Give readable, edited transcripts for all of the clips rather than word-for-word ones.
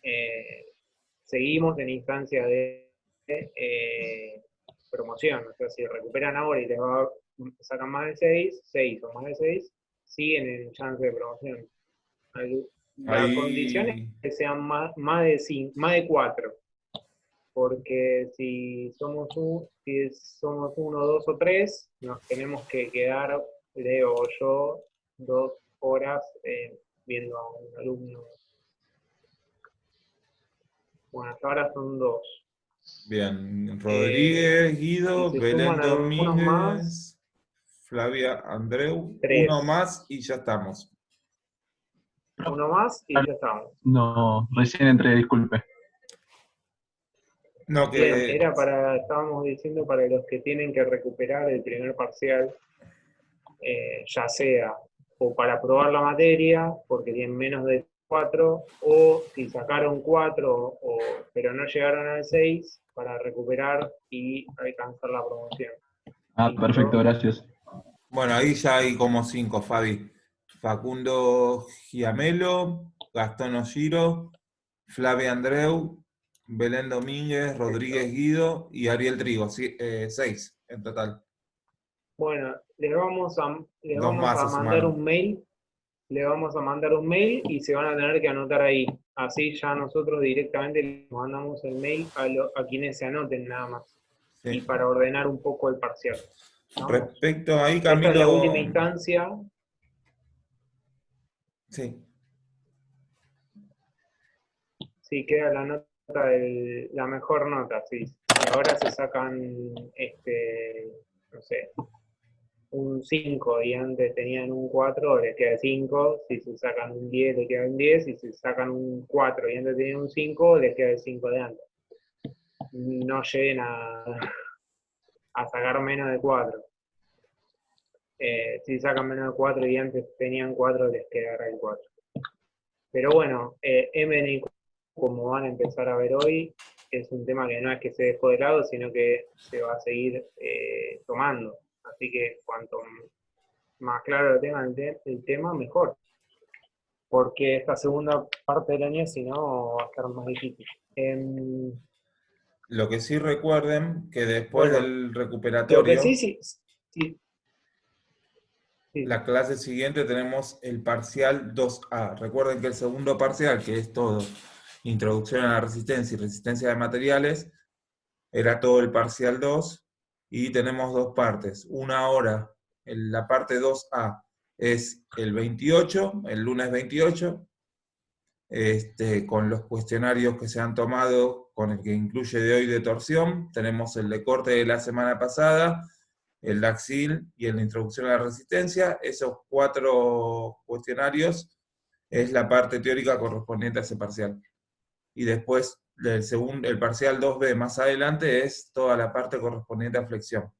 eh, seguimos en instancia de promoción. O sea, si recuperan ahora y sacan más de 6 o más de 6, siguen en chance de promoción. La condición es Ahí, que sean más de 5, más de 4, porque si somos 1, 2 o 3, nos tenemos que quedar, Leo o yo, 2 horas viendo a un alumno. Bueno, hasta ahora son 2. bien. Rodríguez, Si Guido, se Belén suman algunos más, Domínguez, Flavia Andreu, uno 3. más y ya estamos. Uno más y ya estamos. No, recién entré, disculpe. No, Bien, que estábamos diciendo para los que tienen que recuperar el primer parcial, ya sea o para probar la materia, porque tienen menos de 4, o si sacaron 4, pero no llegaron al 6, para recuperar y alcanzar la promoción. Ah, perfecto, ¿Listo? gracias. bueno, ahí ya hay como 5, Fabi. Facundo Giamelo, Gastón Olliro, Flavia Andreu, Belén Domínguez, Perfecto. Rodríguez Guido y Ariel Trigo. 6 en total. Bueno, les vamos a, les 2 vamos más a se mandar sumaron. un mail, le vamos a mandar un mail y se van a tener que anotar ahí. Así ya nosotros directamente les mandamos el mail a quienes se anoten nada más. Y Sí. para ordenar un poco el parcial. ¿Estamos? Respecto ahí, Esta es la última Camilo. instancia. Sí. Sí, queda la nota, la mejor nota, sí. Si ahora se sacan, no sé, un 5 y antes tenían un 4, les queda 5. Si se sacan un 10, les queda un 10. Si se sacan un 4 y antes tenían un 5, les queda el 5 de antes. No lleguen a sacar menos de 4. Si sacan menos de 4 y antes tenían 4, les quedará el 4. Pero bueno, MNI, como van a empezar a ver hoy, es un tema que no es que se dejó de lado, sino que se va a seguir tomando. Así que cuanto más claro lo tengan el tema, mejor. Porque esta segunda parte del año, si no, va a estar más difícil. Lo que sí recuerden que después Bueno, del lo que sí, recuperatorio, sí, sí, sí. la clase siguiente tenemos el parcial 2A. Recuerden que el segundo parcial, que es todo, introducción a la resistencia y resistencia de materiales, era todo el parcial 2, y tenemos 2 partes. Una hora, la parte 2A es el 28, el lunes 28, con los cuestionarios que se han tomado, con el que incluye de hoy de torsión. Tenemos el de corte de la semana pasada, el Daxil y el de introducción a la resistencia. Esos 4 cuestionarios es la parte teórica correspondiente a ese parcial. Y después el parcial 2B más adelante es toda la parte correspondiente a flexión.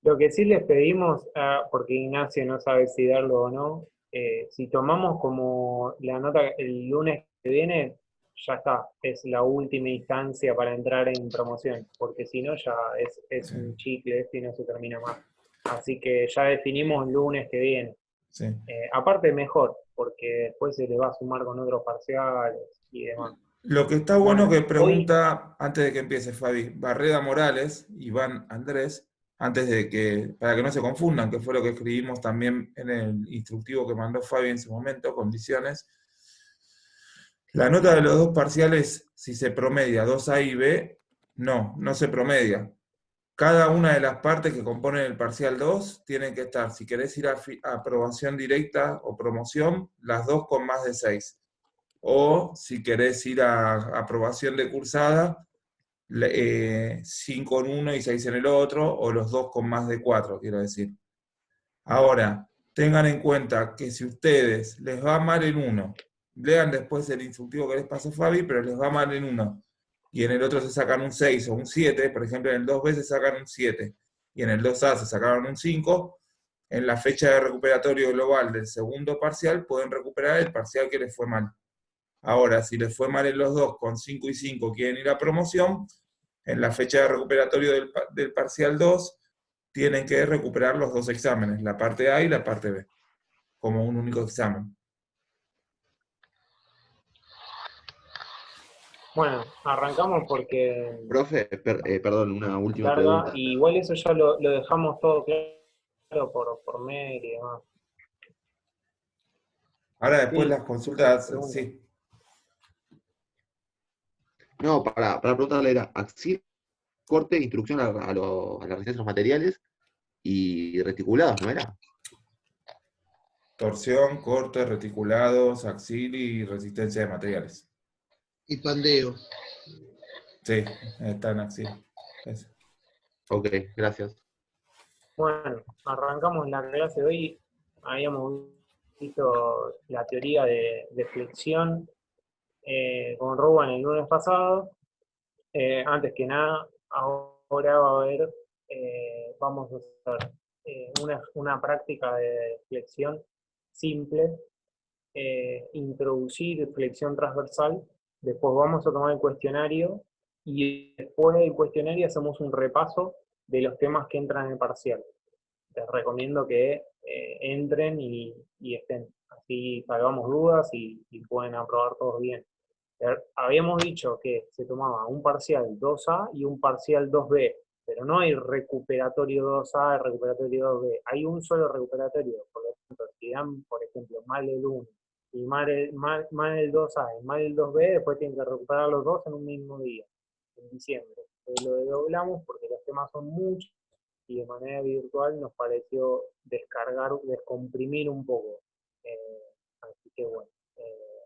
Lo que sí les pedimos, porque Ignacio no sabe si darlo o no, si tomamos como la nota el lunes que viene, ya está, es la última instancia para entrar en promoción, porque si no ya es Sí, un chicle y no se termina más. Así que ya definimos el lunes que viene. sí. Aparte mejor, porque después se le va a sumar con otros parciales y demás. Lo que está bueno Bueno, que hoy, pregunta, antes de que empiece Fabi, Barreda Morales, Iván Andrés, para que no se confundan, que fue lo que escribimos también en el instructivo que mandó Fabi en su momento, condiciones. La nota de los 2 parciales, si se promedia 2A y B, no se promedia. Cada una de las partes que componen el parcial 2 tienen que estar, si querés ir a aprobación directa o promoción, las 2 con más de 6. O si querés ir a aprobación de cursada, 5 en uno y 6 en el otro, o los 2 con más de 4, quiero decir. Ahora, tengan en cuenta que si ustedes les va mal en uno, lean después el instructivo que les pasó Fabi, pero les va mal en uno, y en el otro se sacan un 6 o un 7, por ejemplo, en el 2B se sacan un 7, y en el 2A se sacaron un 5, en la fecha de recuperatorio global del segundo parcial pueden recuperar el parcial que les fue mal. Ahora, si les fue mal en los dos, con 5 y 5 quieren ir a promoción, en la fecha de recuperatorio del parcial 2, tienen que recuperar los 2 exámenes, la parte A y la parte B. como un único examen. Bueno, arrancamos porque Profe, perdón, una última larga, pregunta. y igual eso ya lo dejamos todo claro por mail y demás. Ahora después Sí, las consultas, pregunta. sí. No, para preguntarle era axil, corte, instrucción a la resistencia de los materiales y reticulados, ¿no era? Torsión, corte, reticulados, axil y resistencia de materiales. Y pandeo. Sí, está en axil. Eso. Ok, gracias. Bueno, arrancamos la clase de hoy. Habíamos visto la teoría de flexión con Ruben el lunes pasado. Antes que nada, ahora vamos a hacer una práctica de flexión simple, introducir flexión transversal, después vamos a tomar el cuestionario y después del cuestionario hacemos un repaso de los temas que entran en el parcial. Les recomiendo que entren y estén, así salvamos dudas y pueden aprobar todos bien. Habíamos dicho que se tomaba un parcial 2A y un parcial 2B, pero no hay recuperatorio 2A y recuperatorio 2B, hay un solo recuperatorio. Por lo tanto, si dan, por ejemplo, mal el 1 y mal el 2A y mal el 2B, después tienen que recuperar los dos en un mismo día, en diciembre. Entonces lo desdoblamos porque los temas son muchos y de manera virtual nos pareció descomprimir un poco. Así que bueno.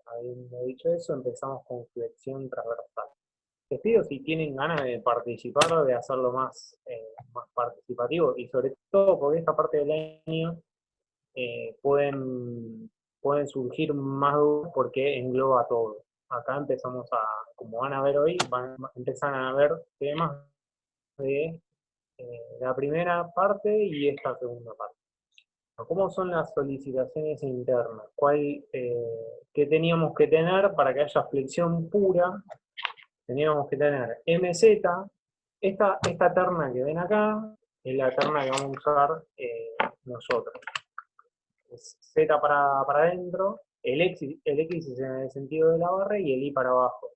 Habiendo dicho eso, empezamos con flexión transversal. Les pido si tienen ganas de participar, de hacerlo más participativo, y sobre todo porque esta parte del año pueden surgir más dudas porque engloba todo. Acá empezamos como van a ver hoy, empiezan a ver temas de la primera parte y esta segunda parte. ¿Cómo son las solicitaciones internas? ¿Qué teníamos que tener para que haya flexión pura? Teníamos que tener MZ. Esta terna que ven acá es la terna que vamos a usar nosotros. Es Z para adentro, el X es en el sentido de la barra y el Y para abajo.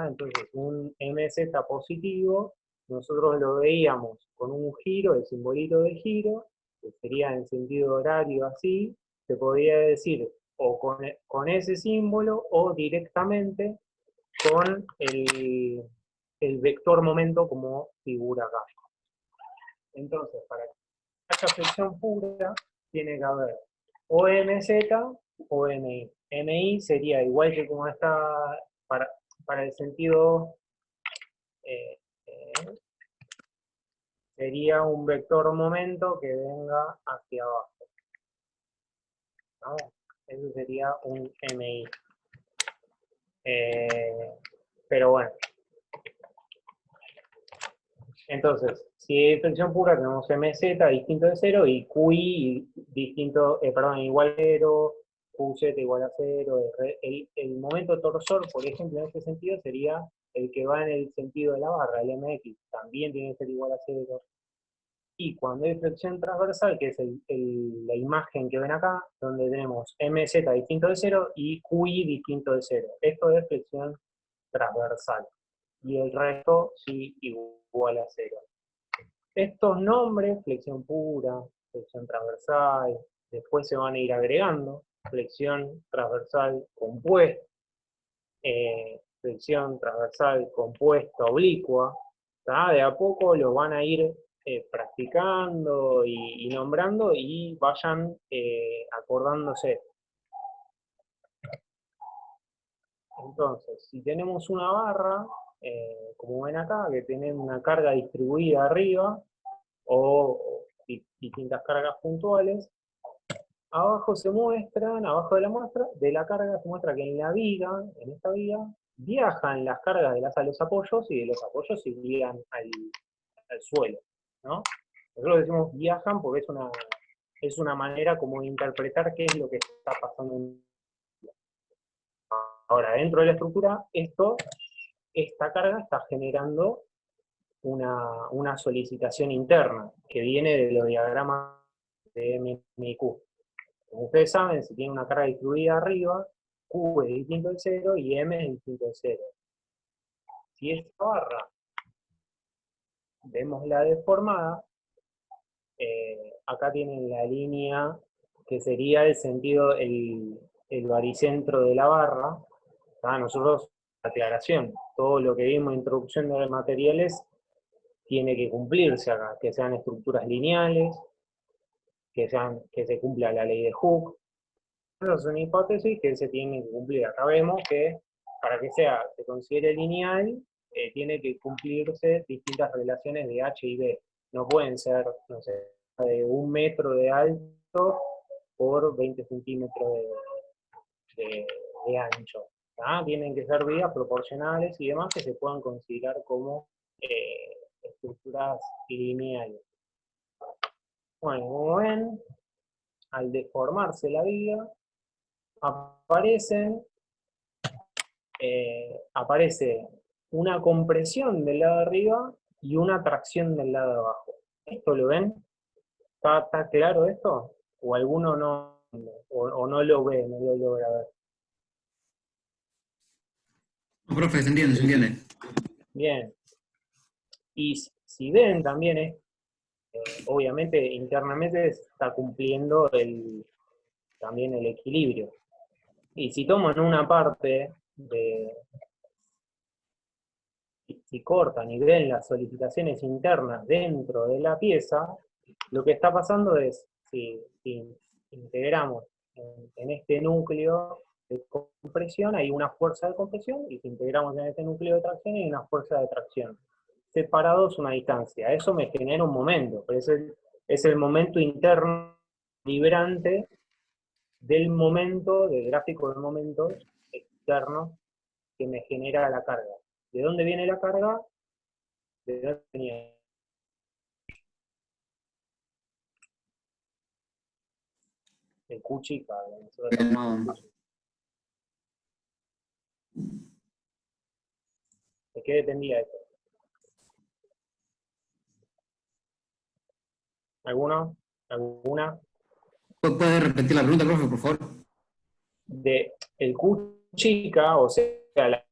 Entonces, un MZ positivo, nosotros lo veíamos con un giro, el simbolito de giro, que sería en sentido horario así, se podría decir o con ese símbolo o directamente con el vector momento como figura acá. Entonces, para que haya flexión pura, tiene que haber o MZ o MI. MI sería igual que como está para el sentido, sería un vector momento que venga hacia abajo, ¿no? Eso sería un MI. Pero bueno. Entonces, si hay flexión pura, tenemos MZ distinto de 0 y QI distinto, igual a 0, QZ igual a 0. El momento torsor, por ejemplo, en este sentido, sería el que va en el sentido de la barra, el MX, también tiene que ser igual a 0. Y cuando hay flexión transversal, que es la imagen que ven acá, donde tenemos MZ distinto de 0 y QI distinto de 0. Esto es flexión transversal. Y el resto sí igual a 0. Estos nombres, flexión pura, flexión transversal, después se van a ir agregando, flexión transversal compuesta, flexión transversal compuesta oblicua, de a poco los van a ir practicando y nombrando y vayan acordándose. Entonces, si tenemos una barra, como ven acá, que tiene una carga distribuida arriba, o distintas cargas puntuales, abajo de la muestra, de la carga se muestra que en esta viga, viajan las cargas a los apoyos y de los apoyos se irían al suelo, ¿no? Nosotros decimos viajan porque es una manera como de interpretar qué es lo que está pasando. Ahora, dentro de la estructura, esta carga está generando una solicitación interna que viene de los diagramas de MMIQ. Como ustedes saben, si tiene una carga distribuida arriba, Q es distinto de 0 y M es distinto de 0. Si esta barra vemos la deformada, acá tienen la línea que sería el sentido, el baricentro de la barra. Nosotros, aclaración, todo lo que vimos en introducción de materiales tiene que cumplirse acá, que sean estructuras lineales, que se cumpla la ley de Hooke. Esas son hipótesis que se tienen que cumplir. Acá vemos que para que se considere lineal, tiene que cumplirse distintas relaciones de H y B. No pueden ser, no sé, de 1 metro de alto por 20 centímetros de ancho. Tienen que ser vías proporcionales y demás que se puedan considerar como estructuras lineales. Bueno, como ven, al deformarse la viga, aparece una compresión del lado de arriba y una tracción del lado de abajo. ¿Esto lo ven? ¿Está claro esto? ¿O alguno no, o no lo ve, no lo logra ver? No, profe, se entiende, se entiende. Bien. Y si ven también, obviamente internamente está cumpliendo también el equilibrio. Y si toman una parte si cortan y ven las solicitaciones internas dentro de la pieza, lo que está pasando es, si integramos en este núcleo de compresión, hay una fuerza de compresión, y si integramos en este núcleo de tracción, hay una fuerza de tracción. Separados una distancia. Eso me genera un momento, pero es el momento interno vibrante del momento, del gráfico de momentos externos que me genera la carga. ¿De dónde viene la carga? De dónde venía. El Q chica. No. ¿De qué dependía esto? ¿Alguno? ¿Alguna? ¿Puede repetir la pregunta, profe, por favor? El Q chica, o sea, las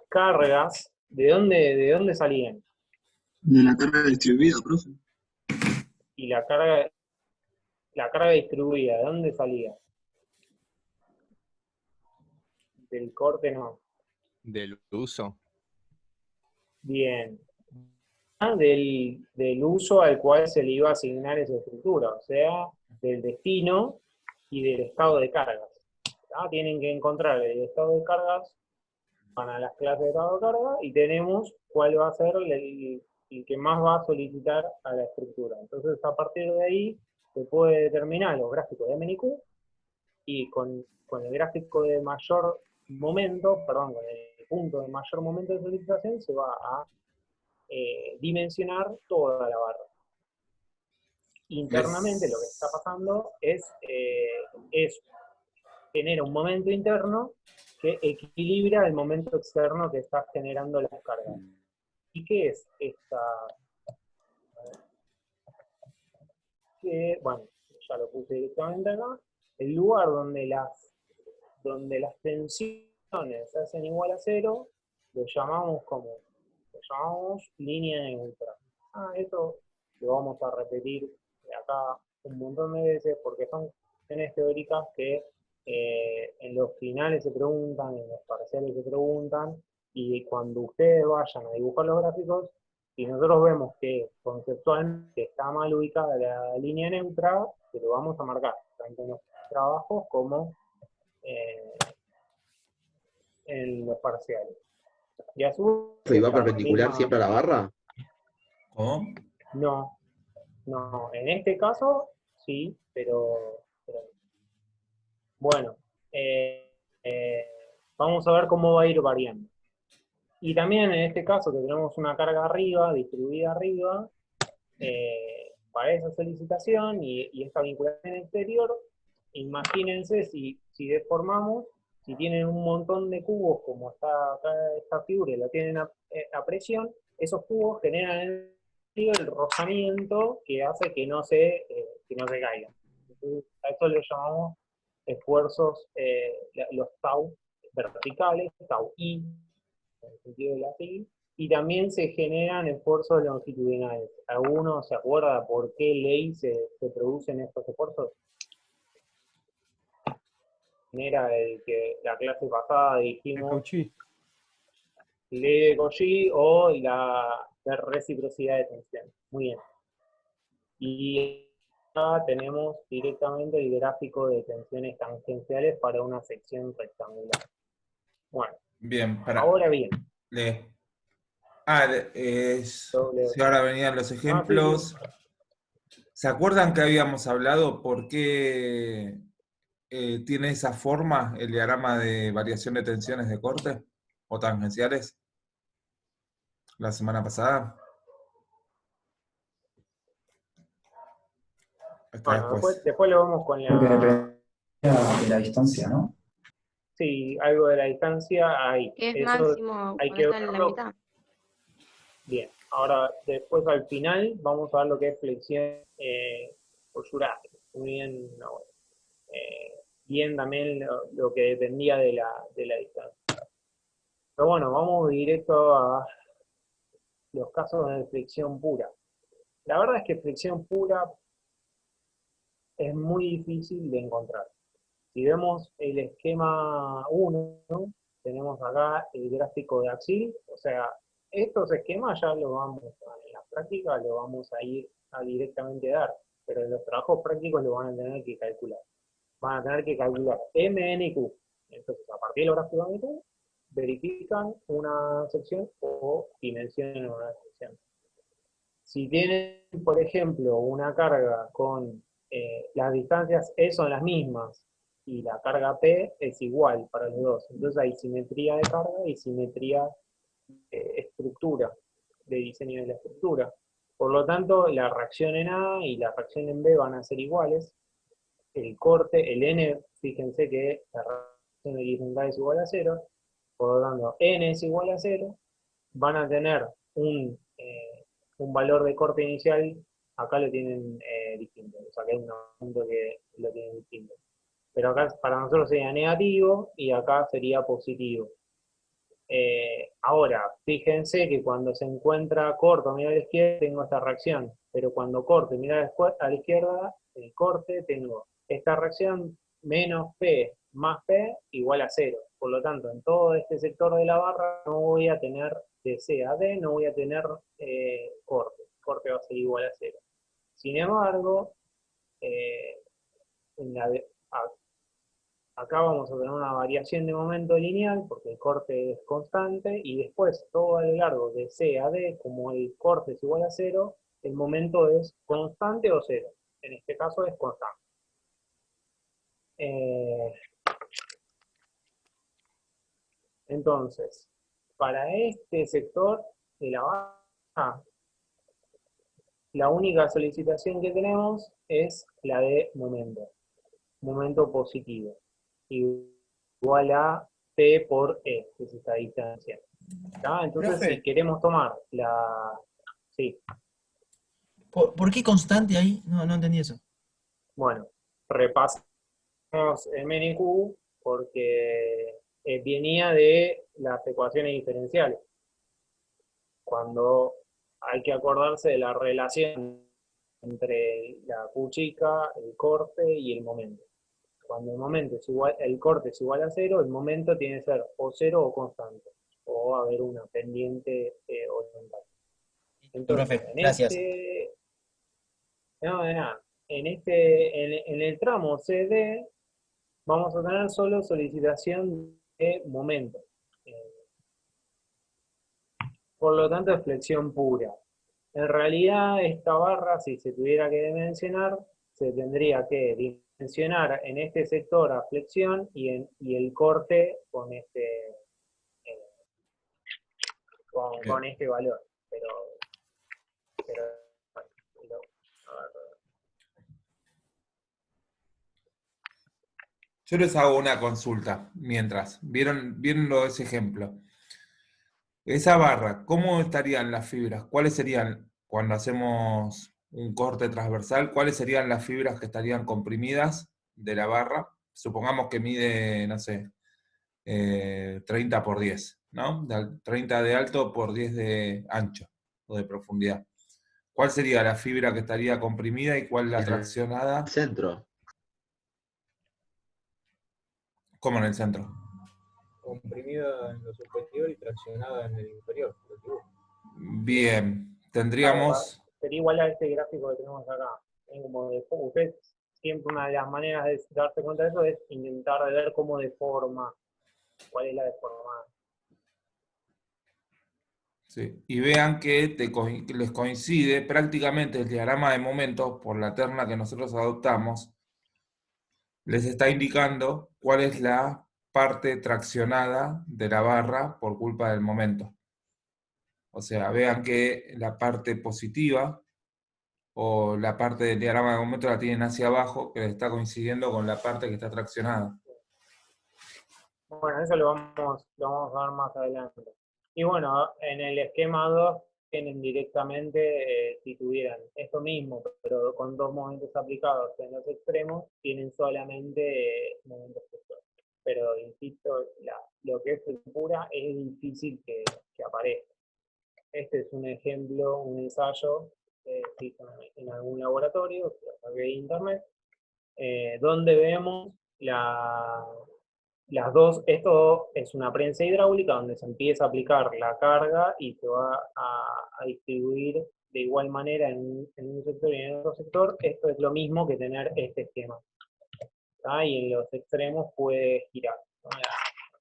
cargas, ¿de dónde salían? De la carga distribuida, profe. Y la carga distribuida, ¿de dónde salía? Del corte no. Del uso. Bien. Del uso al cual se le iba a asignar esa estructura, o sea, del destino y del estado de cargas. Tienen que encontrar el estado de cargas, van a las clases de estado de carga y tenemos cuál va a ser el que más va a solicitar a la estructura. Entonces, a partir de ahí se puede determinar los gráficos de M y Q, y con el gráfico de mayor momento, perdón, con el punto de mayor momento de solicitación se va a dimensionar toda la barra. Internamente lo que está pasando es genera un momento interno que equilibra el momento externo que está generando las cargas. ¿Y qué es esta? Bueno, ya lo puse directamente acá. El lugar donde las tensiones se hacen igual a 0, lo llamamos línea neutra. Esto lo vamos a repetir acá un montón de veces porque son cuestiones teóricas que en los finales se preguntan, en los parciales se preguntan, y cuando ustedes vayan a dibujar los gráficos, si nosotros vemos que conceptualmente está mal ubicada la línea neutra, se lo vamos a marcar, tanto en los trabajos como en los parciales. Y a su vez, ¿Y va perpendicular siempre a la barra? ¿Cómo? No, en este caso sí, pero bueno, vamos a ver cómo va a ir variando. Y también en este caso que tenemos una carga arriba, distribuida arriba, para esa solicitación y esta vinculación exterior, imagínense si deformamos, si tienen un montón de cubos como está acá esta figura y la tienen a presión, esos cubos generan el rozamiento que hace que no se caigan. Entonces, a eso lo llamamos esfuerzos, los tau verticales, tau i, en el sentido de la sigla, y también se generan esfuerzos longitudinales. ¿Alguno se acuerda por qué ley se producen estos esfuerzos? Era el que la clase pasada dijimos, Cauchy. ley de Cauchy o la de reciprocidad de tensión. Muy bien. Y acá tenemos directamente el gráfico de tensiones tangenciales para una sección rectangular. Bueno, Bien, para. ahora bien. Si ahora venían los ejemplos. ¿Se acuerdan que habíamos hablado por qué tiene esa forma el diagrama de variación de tensiones de corte o tangenciales la semana pasada? Está Bueno, después. después lo vemos con Creo que la... depende de la distancia, ¿no? Sí, algo de la distancia ahí. Que es Eso máximo hay cuando que está en la verlo. mitad. Bien, ahora después al final vamos a ver lo que es flexión por Jurásio. Muy bien, no, bien también lo que dependía de la distancia. Pero bueno, vamos directo a los casos de flexión pura. La verdad es que flexión pura es muy difícil de encontrar. Si vemos el esquema 1, tenemos acá el gráfico de Axil, o sea, estos esquemas ya lo vamos en la práctica, lo vamos a ir a directamente dar, pero en los trabajos prácticos lo van a tener que calcular. Van a tener que calcular M, N y Q. Entonces, a partir del gráfico de Q, verifican una sección o dimensionan una sección. Si tienen, por ejemplo, una carga con las distancias E son las mismas, y la carga P es igual para los dos. Entonces hay simetría de carga y simetría de estructura, de diseño de la estructura. Por lo tanto, la reacción en A y la reacción en B van a ser iguales. El corte, el N, fíjense que la reacción horizontal es igual a 0. Por lo tanto, N es igual a 0. Van a tener un valor de corte inicial, acá lo tienen distinto. O sea, que hay un punto que lo tienen distinto. Pero acá para nosotros sería negativo y acá sería positivo. Ahora, fíjense que cuando se encuentra corto, mira a la izquierda, tengo esta reacción. Pero cuando corte, mira a la izquierda, el corte, tengo esta reacción menos P más P igual a 0. Por lo tanto, en todo este sector de la barra no voy a tener de C a D, no voy a tener corte. Corte va a ser igual a 0. Sin embargo, acá vamos a tener una variación de momento lineal, porque el corte es constante, y después, todo a lo largo de C a D, como el corte es igual a 0, el momento es constante o 0. En este caso es constante. Entonces, para este sector de la barra, la única solicitación que tenemos es la de momento positivo, igual a P por E, que es esta distancia. ¿Está? Entonces, Profe. si queremos tomar la... Sí, ¿Por qué constante ahí? No entendí eso. bueno, repasamos M en Q porque venía de las ecuaciones diferenciales. Cuando hay que acordarse de la relación entre la Q chica, el corte y el momento. Cuando el momento es igual, el corte es igual a 0, el momento tiene que ser o 0 o constante, o haber una pendiente horizontal. Entonces, Profe, gracias. No, de nada. En el tramo CD vamos a tener solo solicitación de momento. Por lo tanto, es flexión pura. En realidad, esta barra, si se tuviera que dimensionar, se tendría que dimensionar en este sector a flexión y el corte con este valor. Pero a ver. Yo les hago una consulta mientras. Viendo ese ejemplo. Esa barra, ¿cómo estarían las fibras? ¿Cuáles serían, cuando hacemos un corte transversal, cuáles serían las fibras que estarían comprimidas de la barra? supongamos que mide, no sé, 30 por 10, ¿no? 30 de alto por 10 de ancho o de profundidad. ¿Cuál sería la fibra que estaría comprimida y cuál la En el traccionada? centro. ¿Cómo en el centro? Comprimida en lo superior y traccionada en el inferior. Bien, Claro, tendríamos... sería igual a este gráfico que tenemos acá. Como ustedes, siempre una de las maneras de darse cuenta de eso es intentar de ver cómo deforma, cuál es la deformada. Sí. Y vean que les coincide prácticamente el diagrama de momentos por la terna que nosotros adoptamos, les está indicando cuál es la parte traccionada de la barra por culpa del momento. O sea, vean que la parte positiva o la parte del diagrama de momento la tienen hacia abajo, que les está coincidiendo con la parte que está traccionada. Bueno, eso lo vamos a ver más adelante. Y bueno, en el esquema 2 tienen directamente, si tuvieran esto mismo, pero con dos momentos aplicados en los extremos, tienen solamente momentos flexores. Pero insisto, lo que es pura es difícil que aparezca. Este es un ejemplo, un ensayo que se hizo en algún laboratorio, que lo saqué de internet, donde vemos las dos. Esto es una prensa hidráulica donde se empieza a aplicar la carga y se va a distribuir de igual manera en un sector y en otro sector. Esto es lo mismo que tener este esquema. ¿Tá? Y en los extremos puede girar, ¿no?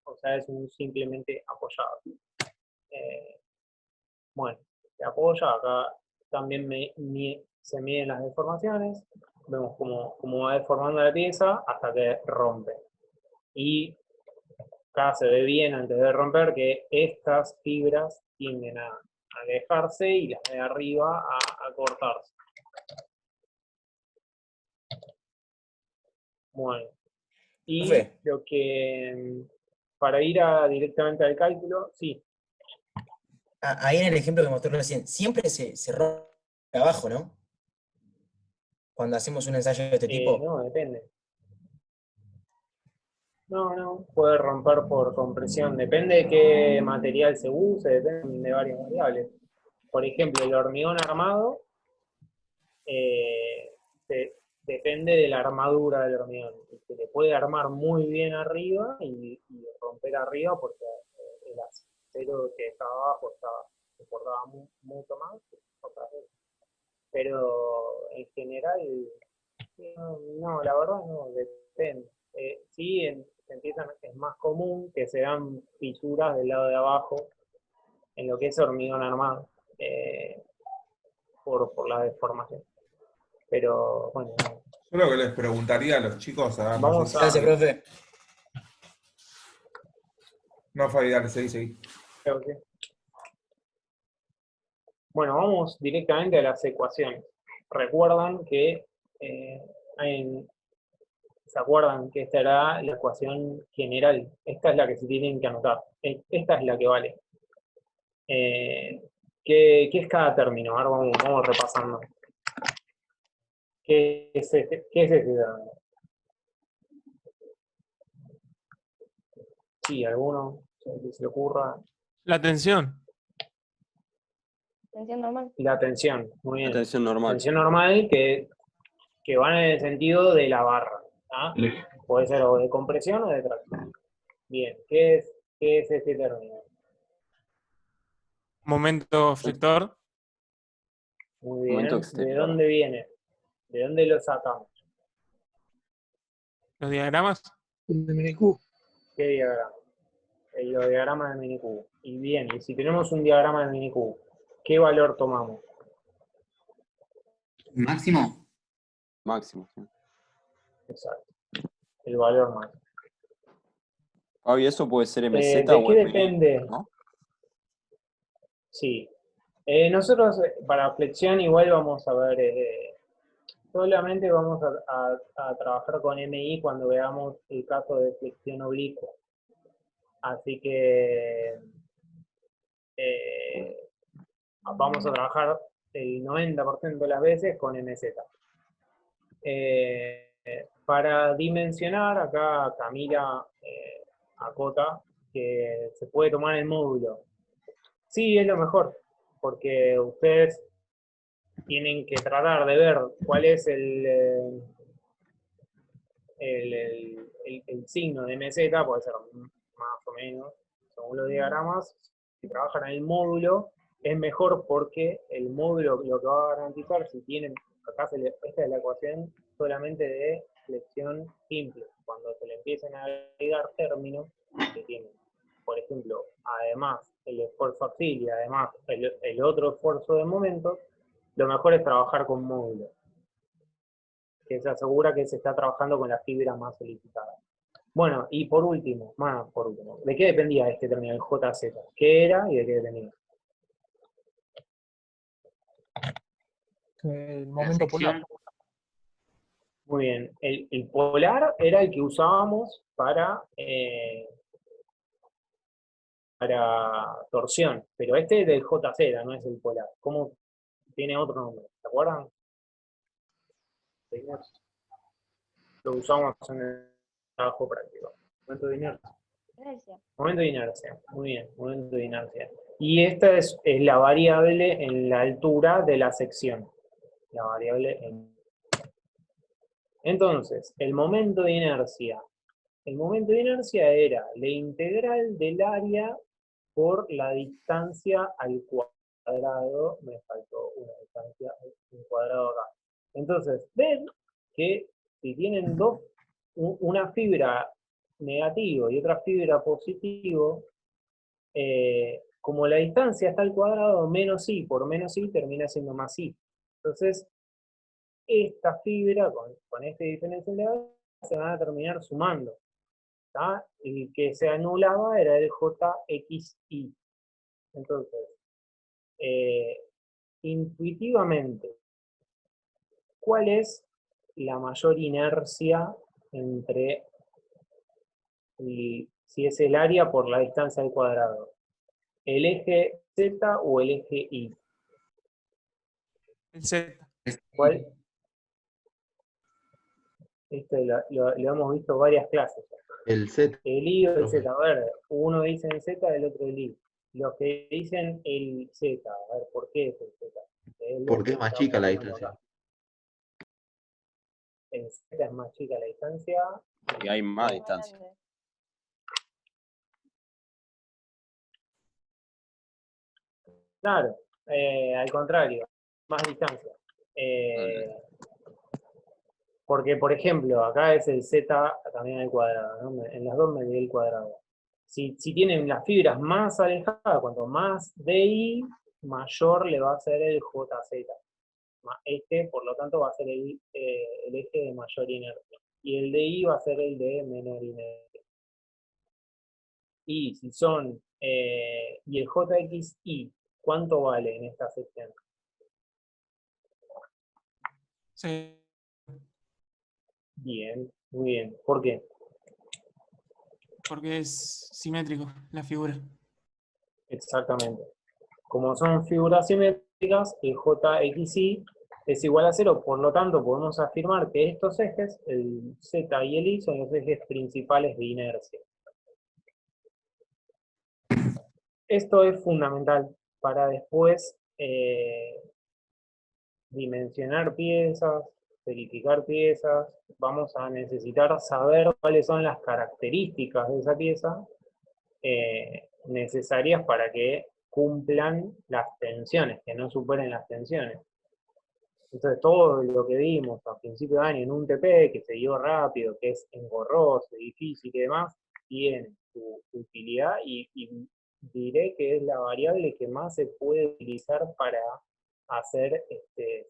O sea, es un simplemente apoyado. Bueno, se apoya, acá también se miden las deformaciones, vemos cómo va deformando la pieza hasta que rompe. Y acá se ve bien antes de romper que estas fibras tienden a alejarse y las de arriba a cortarse. Bueno, y Profe. lo que, para ir directamente al cálculo, sí. Ahí en el ejemplo que mostró recién, siempre se rompe abajo, ¿no? Cuando hacemos un ensayo de este tipo. No, depende. No, puede romper por compresión. Depende de qué material se use, depende de varias variables. Por ejemplo, el hormigón armado depende de la armadura del hormigón. Se le puede armar muy bien arriba y romper arriba porque el acero que estaba abajo se cortaba mucho más que otras veces. Pero en general, no, la verdad no, depende. Sí, es más común que se dan fisuras del lado de abajo en lo que es hormigón armado, por la deformación. Pero bueno, Yo lo que les preguntaría a los chicos, a ver, no vamos sé a... Gracias, profe. No, Fabi, dale, seguí. creo que- Bueno, vamos directamente a las ecuaciones. Recuerdan que ¿se acuerdan que esta era la ecuación general? Esta es la que se tienen que anotar. Esta es la que vale. ¿Qué es cada término? Ahora vamos repasando. ¿Qué es este término? Sí, alguno que se le ocurra. La tensión. Tensión normal. La tensión, muy bien. Tensión normal. Tensión normal que van en el sentido de la barra. ¿Ah? Puede ser o de compresión o de tracción. Bien, ¿qué es este término? Momento flector. Muy Momento bien. exterior. ¿De dónde viene? ¿De dónde lo sacamos? Los diagramas. De Minicú. ¿Qué diagrama? El diagrama del minicubo. Y bien, y si tenemos un diagrama del minicubo, ¿qué valor tomamos? Máximo. Máximo. Sí. Exacto. El valor máximo. Fabi, ¿eso puede ser MZ ¿De o qué MI? depende? ¿No? Sí. Nosotros para flexión igual vamos a ver, solamente vamos a trabajar con MI cuando veamos el caso de flexión oblicua. Así que vamos a trabajar el 90% de las veces con MZ. Para dimensionar, acá Camila acota que se puede tomar el módulo. Sí, es lo mejor, porque ustedes tienen que tratar de ver cuál es el signo de meseta, puede ser más o menos, según los diagramas. Si trabajan en el módulo, es mejor porque el módulo lo que va a garantizar, si tienen, acá esta es la ecuación solamente de flexión simple, cuando se le empiecen a agregar términos que tienen, por ejemplo, además el esfuerzo axial y además el otro esfuerzo de momento, lo mejor es trabajar con módulo, que se asegura que se está trabajando con la fibra más solicitada. Bueno, y por último, ¿de qué dependía este término, el JZ? ¿Qué era y de qué dependía? El momento polar. Muy bien, el polar era el que usábamos para torsión, pero este es del JZ, no es el polar. ¿Cómo tiene otro nombre? ¿Se acuerdan? Lo usamos en el trabajo práctico. Momento de inercia. Momento de inercia, muy bien, momento de inercia. Y esta es la variable en la altura de la sección. La variable en... Entonces, el momento de inercia. El momento de inercia era la integral del área por la distancia al cuadrado. Me faltó una distancia al cuadrado acá. Entonces, ven que si tienen una fibra negativo y otra fibra positivo, como la distancia está al cuadrado, menos i por menos i termina siendo más i. Entonces, esta fibra con este diferencial se van a terminar sumando. ¿Tá? El que se anulaba era el JXI. Entonces, intuitivamente, ¿cuál es la mayor inercia entre, si es el área por la distancia al cuadrado? ¿El eje Z o el eje Y? El Z. ¿Cuál? Lo hemos visto varias clases. El Z. El I o el profe. Z. A ver, uno dice el Z, el otro el I. Los que dicen el Z, a ver, ¿por qué es el Z? Porque es más chica la distancia. El Z es más chica la distancia. Y hay más distancia. Claro, al contrario, más distancia. Porque, por ejemplo, acá es el Z también al cuadrado, ¿no? En las dos me di el cuadrado. Si tienen las fibras más alejadas, cuanto más DI, mayor le va a ser el JZ. Este, por lo tanto, va a ser el eje de mayor inercia. Y el DI va a ser el de menor inercia. Y si son, y el JXI, ¿cuánto vale en esta sección? Sí. Bien, muy bien. ¿Por qué? Porque es simétrico la figura. Exactamente. Como son figuras simétricas, el JXI es igual a 0, por lo tanto podemos afirmar que estos ejes, el Z y el Y, son los ejes principales de inercia. Esto es fundamental para después dimensionar piezas, verificar piezas. Vamos a necesitar saber cuáles son las características de esa pieza necesarias para que cumplan las tensiones, que no superen las tensiones. Entonces todo lo que vimos a principio de año en un TP, que se dio rápido, que es engorroso, difícil y demás, tiene su utilidad y diré que es la variable que más se puede utilizar para hacer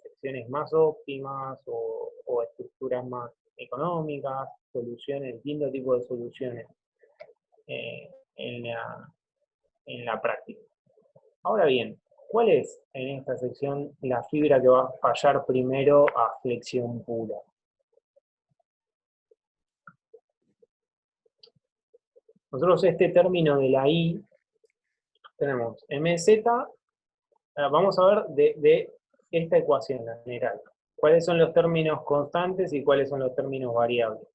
secciones más óptimas o estructuras más económicas, soluciones, distintos tipos de soluciones en la práctica. Ahora bien, ¿cuál es en esta sección la fibra que va a fallar primero a flexión pura? Nosotros este término de la I tenemos MZ, vamos a ver de esta ecuación, la general. ¿Cuáles son los términos constantes y cuáles son los términos variables?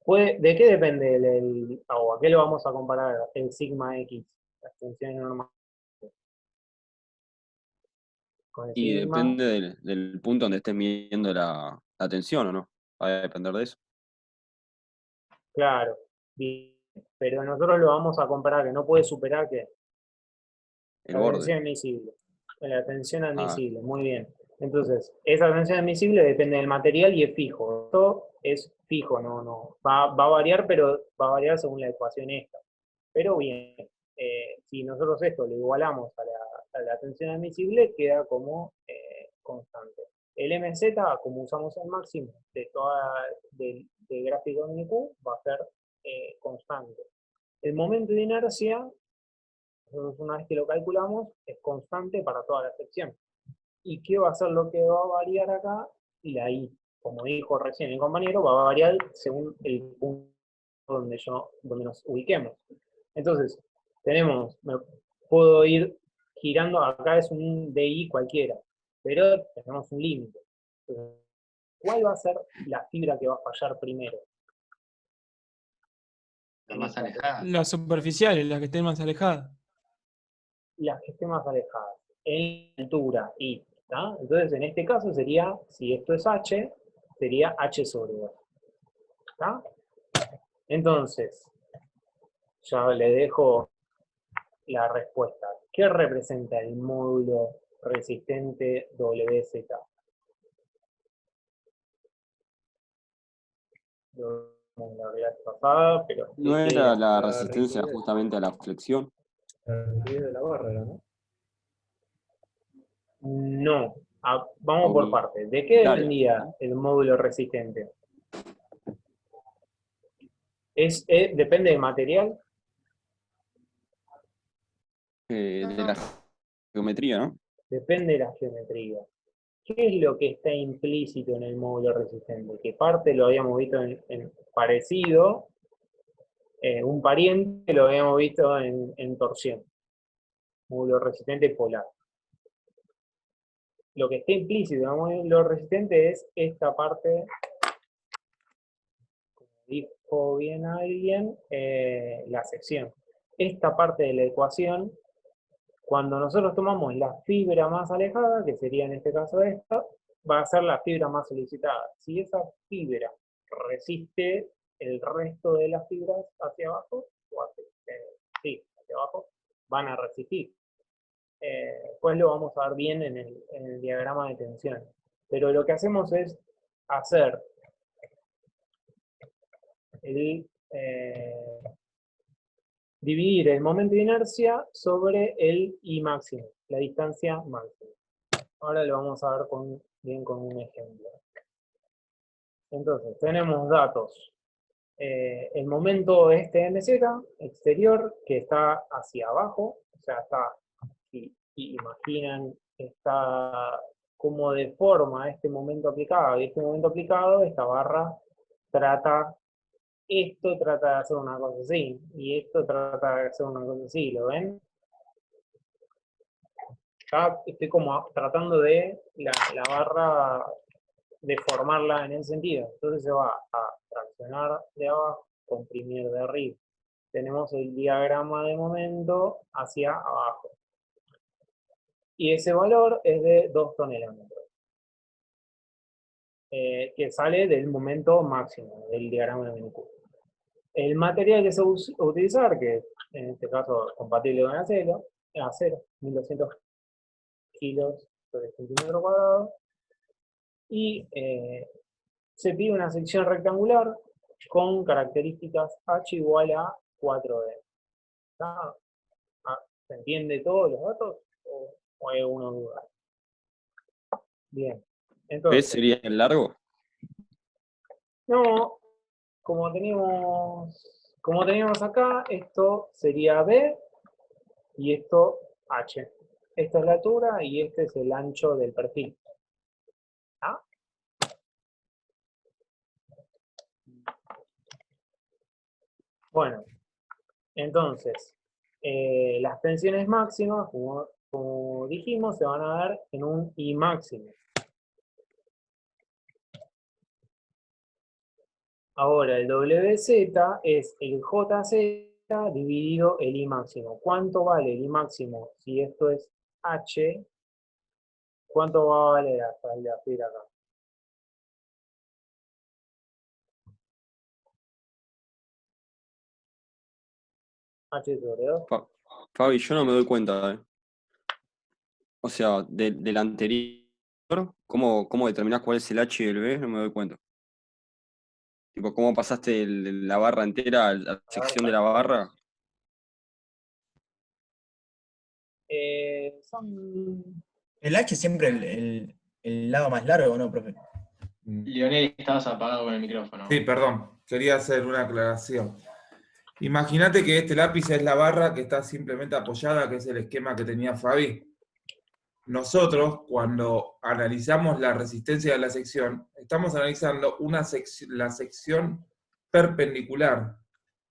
¿De qué depende o a qué lo vamos a comparar el sigma x, la extensión normal? Con el Y sigma, depende del punto donde estés midiendo la tensión, ¿o no? Va a depender de eso. claro, bien, pero nosotros lo vamos a comparar que no puede superar ¿qué? El La borde. tensión admisible. La tensión Ah, admisible, muy bien. Entonces, esa tensión admisible depende del material y es fijo. Esto es fijo, no. Va a variar, pero va a variar según la ecuación esta. Pero bien, si nosotros esto lo igualamos a la tensión admisible, queda como constante. El MZ, como usamos el máximo del gráfico de Q, va a ser constante. El momento de inercia, nosotros una vez que lo calculamos, es constante para toda la sección. ¿Y qué va a ser lo que va a variar acá? La I. Como dijo recién el compañero, va a variar según el punto donde nos ubiquemos. Entonces, puedo ir girando, acá es un DI cualquiera, pero tenemos un límite. ¿Cuál va a ser la fibra que va a fallar primero? La más alejada. Las superficiales, las que estén más alejadas. Las que estén más alejadas, en altura I. ¿tá? Entonces, en este caso sería, si esto es H, sería H sobre 2. ¿tá? Entonces, ya le dejo la respuesta. ¿Qué representa el módulo resistente WZ? La clase pasada, pero ¿No ¿qué era era? la La resistencia rigidez. justamente a la flexión? La rigidez de la barra, ¿no? No. Vamos por partes. ¿De qué Unitaria, dependía ¿no? el módulo resistente? Depende del material. De la geometría, ¿no? Depende de la geometría. ¿Qué es lo que está implícito en el módulo resistente? Que parte lo habíamos visto en parecido, un pariente lo habíamos visto en torsión. Módulo resistente polar. Lo que está implícito en el módulo resistente es esta parte, como dijo bien alguien, la sección. Esta parte de la ecuación, cuando nosotros tomamos la fibra más alejada, que sería en este caso esta, va a ser la fibra más solicitada. Si esa fibra resiste el resto de las fibras hacia abajo, hacia abajo, van a resistir. Después lo vamos a ver bien en el diagrama de tensión. Pero lo que hacemos es hacer dividir el momento de inercia sobre el I máximo, la distancia máxima. Ahora lo vamos a ver bien con un ejemplo. Entonces, tenemos datos. El momento MZ exterior, que está hacia abajo, o sea, está, si imaginan, está como deforma este momento aplicado, y este momento aplicado, esta barra trata de hacer una cosa así, y esto trata de hacer una cosa así, ¿lo ven? Acá estoy como tratando de la barra deformarla en ese sentido. Entonces se va a traccionar de abajo, comprimir de arriba. Tenemos el diagrama de momento hacia abajo. Y ese valor es de 2 tonelómetros. Que sale del momento máximo del diagrama de Q. El material que se va a utilizar, que en este caso es compatible con acero, 1200 kilos por centímetro cuadrado, y se pide una sección rectangular con características H igual a 4D. ¿Se entiende todos los datos? ¿O hay alguna duda? Bien. Entonces, ¿Ves sería el largo? no, como teníamos acá, esto sería B y esto H. Esta es la altura y este es el ancho del perfil. ¿Ah? Bueno, entonces, las tensiones máximas, como dijimos, se van a dar en un I máximo. Ahora, el WZ es el JZ dividido el I máximo. ¿Cuánto vale el I máximo si esto es H? ¿Cuánto va a valer hasta la fibra acá? H sobre 2. Fabi, yo no me doy cuenta, ¿eh? O sea, del anterior, ¿cómo determinás cuál es el H y el B? No me doy cuenta. Tipo, ¿cómo pasaste la barra entera a la sección de la barra? Son... El H es siempre el lado más largo, ¿no, profe? Leonel, estabas apagado con el micrófono. Sí, perdón, quería hacer una aclaración. Imagínate que este lápiz es la barra que está simplemente apoyada, que es el esquema que tenía Fabi. Nosotros, cuando analizamos la resistencia de la sección, estamos analizando la sección perpendicular.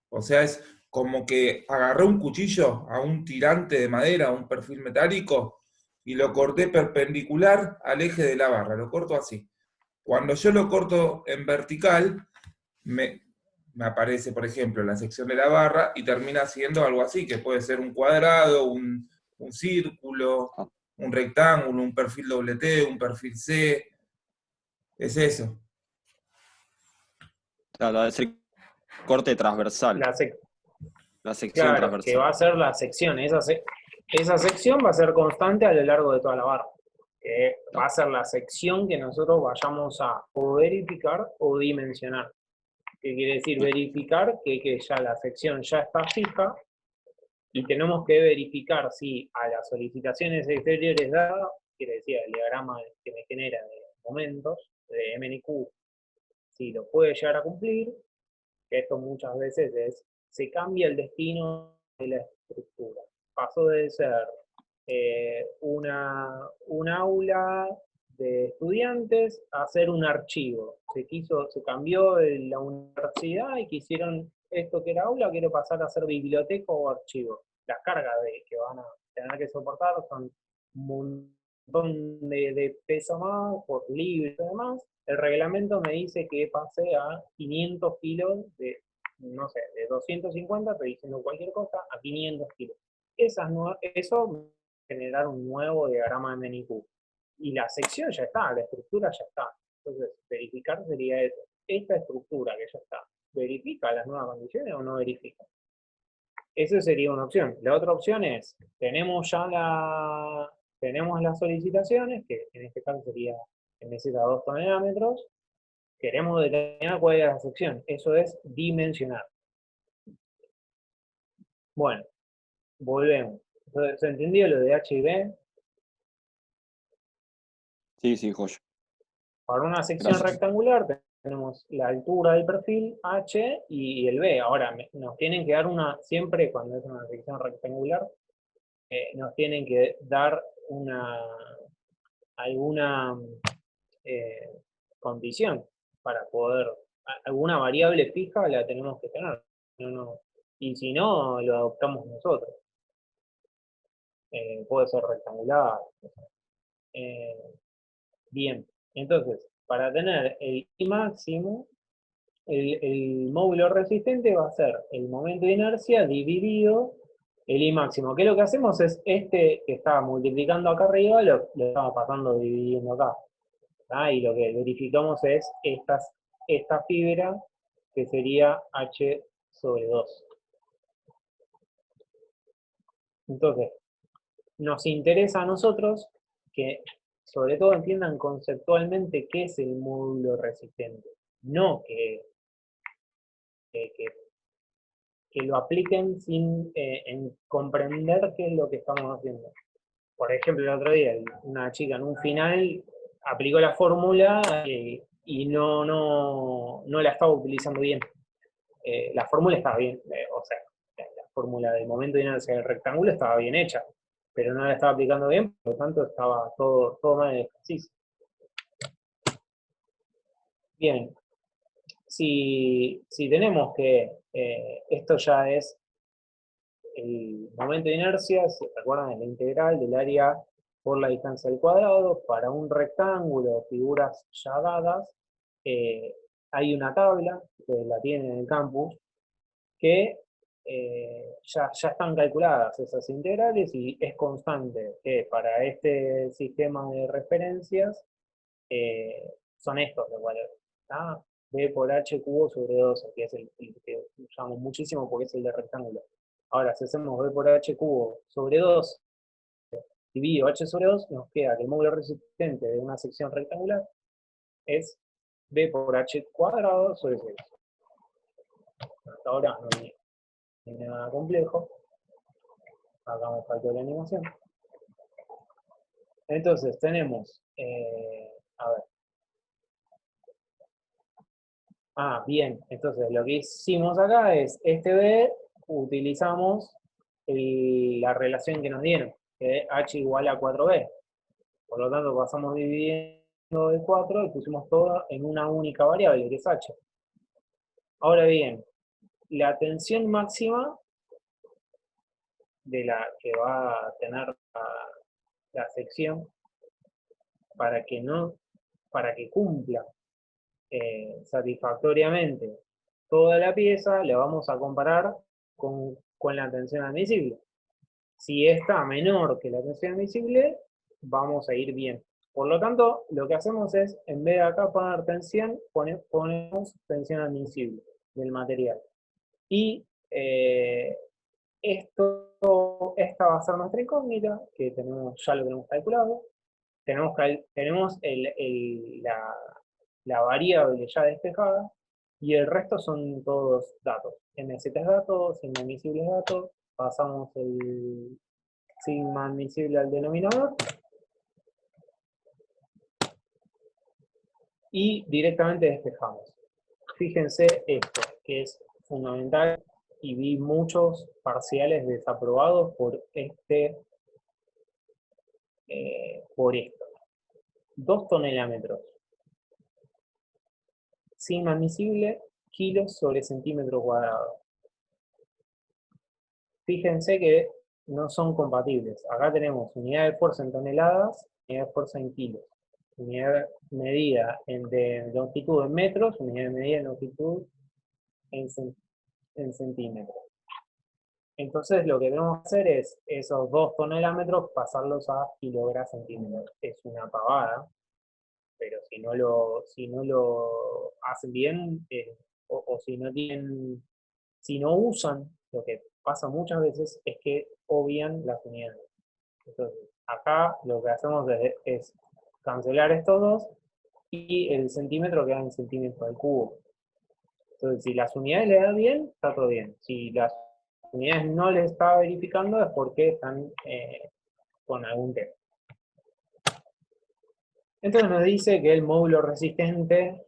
O sea, es como que agarré un cuchillo a un tirante de madera, a un perfil metálico, y lo corté perpendicular al eje de la barra. Lo corto así. Cuando yo lo corto en vertical, me aparece, por ejemplo, la sección de la barra y termina siendo algo así, que puede ser un cuadrado, un círculo, un rectángulo, un perfil doble T, un perfil C. Es eso. Claro, debe ser corte transversal. La sección Claro, transversal. que va a ser la sección. Esa sección va a ser constante a lo largo de toda la barra. Que va a ser la sección que nosotros vayamos a o verificar o dimensionar. ¿Qué quiere decir verificar? Que ya la sección ya está fija y tenemos que verificar si a las solicitaciones exteriores dadas, quiere decir el diagrama que me genera de momentos, de MNQ, si lo puede llegar a cumplir, que esto muchas veces se cambia el destino de la estructura. Pasó de ser un aula de estudiantes a ser un archivo. Se cambió de la universidad y quisieron esto que era aula, quiero pasar a ser biblioteca o archivo. Las cargas que van a tener que soportar son un montón de peso más por libro y demás. El reglamento me dice que pase a 500 kilos de, no sé, de 250, estoy diciendo cualquier cosa, a 500 kilos. Eso generar un nuevo diagrama de MNQ. Y la sección ya está, la estructura ya está. Entonces, verificar sería eso. Esta estructura que ya está, ¿verifica las nuevas condiciones o no verifica? Esa sería una opción. La otra opción es, tenemos las solicitaciones, que en este caso sería necesita 2 tonelómetros, queremos determinar cuál es la sección. Eso es dimensionar. Bueno, volvemos. Entonces, ¿se entendió lo de H y B? Sí, joya. Para una sección rectangular tenemos la altura del perfil H y el B. Ahora, nos tienen que dar siempre cuando es una sección rectangular, nos tienen que dar alguna condición para poder, alguna variable fija la tenemos que tener. Y si no, lo adoptamos nosotros. Puede ser rectangular. Bien, entonces, para tener el I máximo, el módulo resistente va a ser el momento de inercia dividido el I máximo. Que lo que hacemos es que estaba multiplicando acá arriba, lo estaba pasando dividiendo acá. Y lo que verificamos es esta fibra, que sería H sobre 2. Entonces, nos interesa a nosotros que sobre todo entiendan conceptualmente qué es el módulo resistente. No que lo apliquen sin comprender qué es lo que estamos haciendo. Por ejemplo, el otro día, una chica en un final aplicó la fórmula y no la estaba utilizando bien. La fórmula estaba bien, o sea, la fórmula del momento de inercia del rectángulo estaba bien hecha, pero no la estaba aplicando bien, por lo tanto estaba todo mal en el ejercicio. Bien, si tenemos que esto ya es el momento de inercia, si recuerdan, es la integral del área por la distancia al cuadrado, para un rectángulo, figuras ya dadas, hay una tabla, que la tienen en el campus, que ya están calculadas esas integrales y es constante que para este sistema de referencias son estos los valores. ¿Tá? B por H cubo sobre 12, que es el que usamos muchísimo porque es el de rectángulo. Ahora, si hacemos B por H cubo sobre 2, dividido H sobre 2, nos queda que el módulo resistente de una sección rectangular es B por H cuadrado sobre 6. Hasta ahora no hay nada complejo. Hagamos falta la animación. Entonces tenemos, a ver. Bien, entonces lo que hicimos acá es, este B, utilizamos la relación que nos dieron, que es H igual a 4B. Por lo tanto, pasamos dividiendo de 4 y pusimos todo en una única variable, que es H. Ahora bien, la tensión máxima de la que va a tener la sección para que cumpla satisfactoriamente toda la pieza, la vamos a comparar con la tensión admisible. Si está menor que la tensión admisible, vamos a ir bien. Por lo tanto, lo que hacemos es, en vez de acá poner tensión, ponemos tensión admisible del material. Y esta va a ser nuestra incógnita, que ya lo tenemos calculado. Tenemos la variable ya despejada, y el resto son todos datos. MZ es datos, sigma admisible es datos, pasamos el sigma admisible al denominador, y directamente despejamos. Fíjense esto, que es fundamental, y vi muchos parciales desaprobados por esto. 2 tonelámetros. Sigma admisible, kilos sobre centímetro cuadrado. Fíjense que no son compatibles. Acá tenemos unidad de fuerza en toneladas, unidad de fuerza en kilos. Unidad medida de longitud en metros, unidad de medida de longitud en centímetros. Entonces lo que tenemos que hacer es esos 2 tonelámetros pasarlos a kilogramos centímetros. Es una pavada, pero si no lo hacen bien, o si no usan, lo que pasa muchas veces es que obvian las unidades. Entonces, acá lo que hacemos es cancelar estos dos, y el centímetro queda en centímetros al cubo. Entonces, si las unidades le dan bien, está todo bien. Si las unidades no le está verificando, es porque están con algún tema. Entonces nos dice que el módulo resistente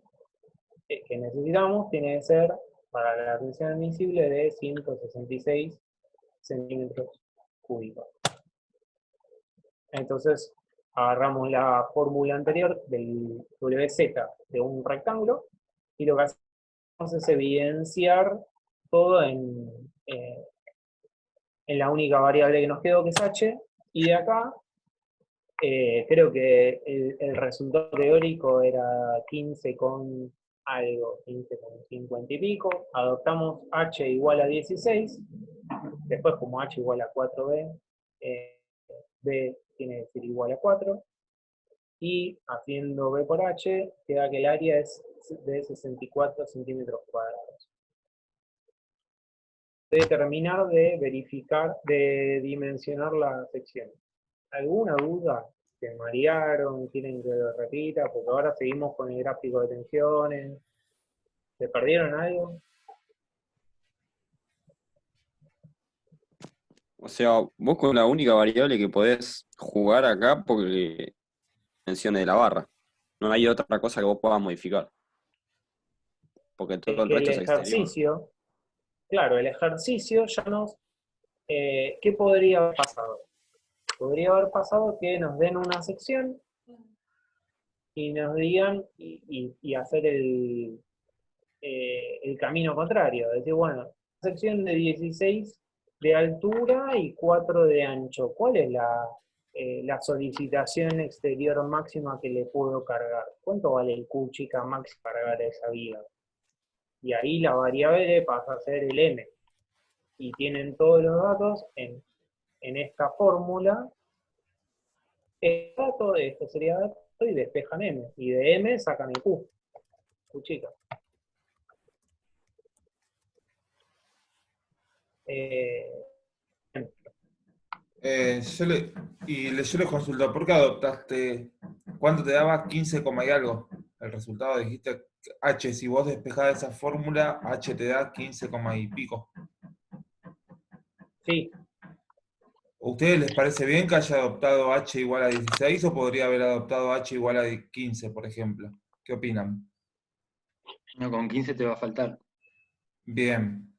que necesitamos tiene que ser, para la tensión admisible, de 166 centímetros cúbicos. Entonces agarramos la fórmula anterior del WZ de un rectángulo, y lo que hacemos es evidenciar todo en la única variable que nos quedó, que es H, y de acá creo que el resultado teórico era 15 con algo, 15 con 50 y pico. Adoptamos H igual a 16, después como H igual a 4B, B tiene que ser igual a 4, y haciendo B por H, queda que el área es de 64 centímetros cuadrados. De terminar de verificar, de dimensionar la sección. ¿Alguna duda? ¿Se marearon? ¿Quieren que lo repita? Porque ahora seguimos con el gráfico de tensiones. ¿Se perdieron algo? O sea, vos con la única variable que podés jugar acá, porque tensiones de la barra. No hay otra cosa que vos puedas modificar. Porque todo el Que el resto es exterior. ejercicio, claro, el ejercicio ya nos... ¿qué podría haber pasado? Podría haber pasado que nos den una sección y nos digan, y hacer el camino contrario. Decir, bueno, sección de 16 de altura y 4 de ancho. ¿Cuál es la solicitación exterior máxima que le puedo cargar. ¿Cuánto vale el Q chica max cargar esa viga? Y ahí la variable pasa a ser el M. Y tienen todos los datos en esta fórmula. El dato de esto sería dato y despejan M. Y de M sacan el Q. Q chica. Yo les consulto, ¿por qué adoptaste? ¿Cuánto te daba? 15, y algo. El resultado dijiste H, si vos despejás esa fórmula, H te da 15, y pico. Sí. ¿A ustedes les parece bien que haya adoptado H igual a 16 o podría haber adoptado H igual a 15, por ejemplo? ¿Qué opinan? No, con 15 te va a faltar. Bien,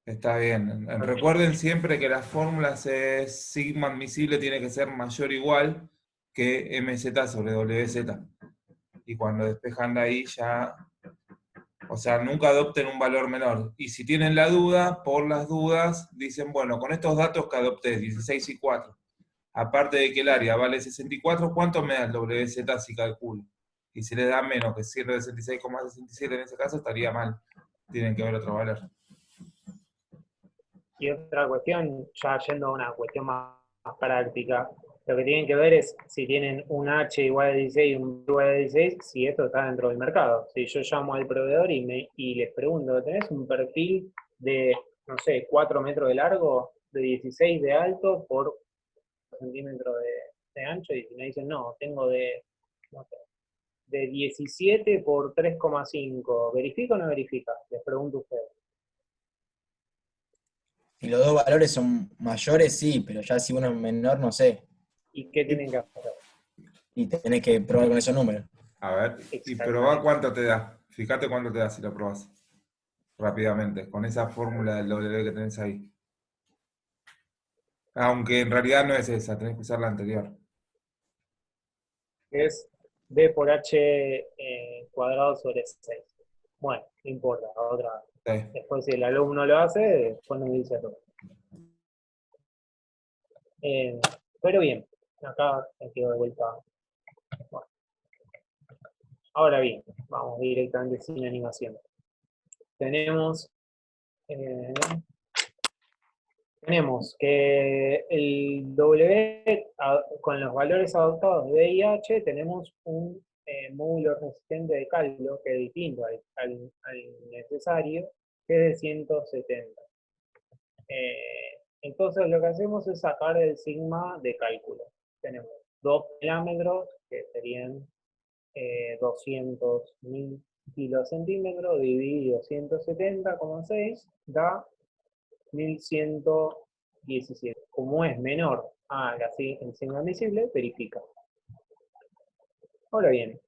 está bien. Recuerden siempre que las fórmulas es sigma admisible tiene que ser mayor o igual que MZ sobre WZ. Y cuando despejan de ahí ya, o sea, nunca adopten un valor menor. Y si tienen la duda, por las dudas, dicen, bueno, con estos datos que adopté, 16 y 4, aparte de que el área vale 64, ¿cuánto me da el WZ si calculo? Y si le da menos que 0,66,67 en ese caso, estaría mal. Tienen que ver otro valor. Y otra cuestión, ya yendo a una cuestión más práctica, lo que tienen que ver es si tienen un H igual a 16 y un B igual a 16, si esto está dentro del mercado. Si yo llamo al proveedor y les pregunto, ¿tenés un perfil de, no sé, 4 metros de largo, de 16 de alto por centímetro de ancho? Y si me dicen, no, tengo de, no sé, de 17 por 3,5, ¿verifica o no verifica? Les pregunto a ustedes. Si los dos valores son mayores, sí, pero ya si uno es menor, no sé. ¿Y qué tienen que hacer? Y tenés que probar con esos números. A ver, y probá cuánto te da. Fíjate cuánto te da si lo probás. Rápidamente, con esa fórmula del W que tenés ahí. Aunque en realidad no es esa, tenés que usar la anterior. Es B por H cuadrado sobre 6. Bueno, no importa, otra. Sí. Después si el alumno lo hace, después nos dice todo. Pero bien, acá me quedo de vuelta. Bueno. Ahora bien, vamos directamente sin animación. Tenemos que el W, con los valores adoptados de B y H, tenemos un módulo resistente de cálculo que es distinto al necesario, que es de 170. Entonces lo que hacemos es sacar el sigma de cálculo. Tenemos 2 parámetros, que serían 200.000 kilocentímetros, dividido 170,6, da 1117. Como es menor a el sigma admisible, verifica. Ahora bien,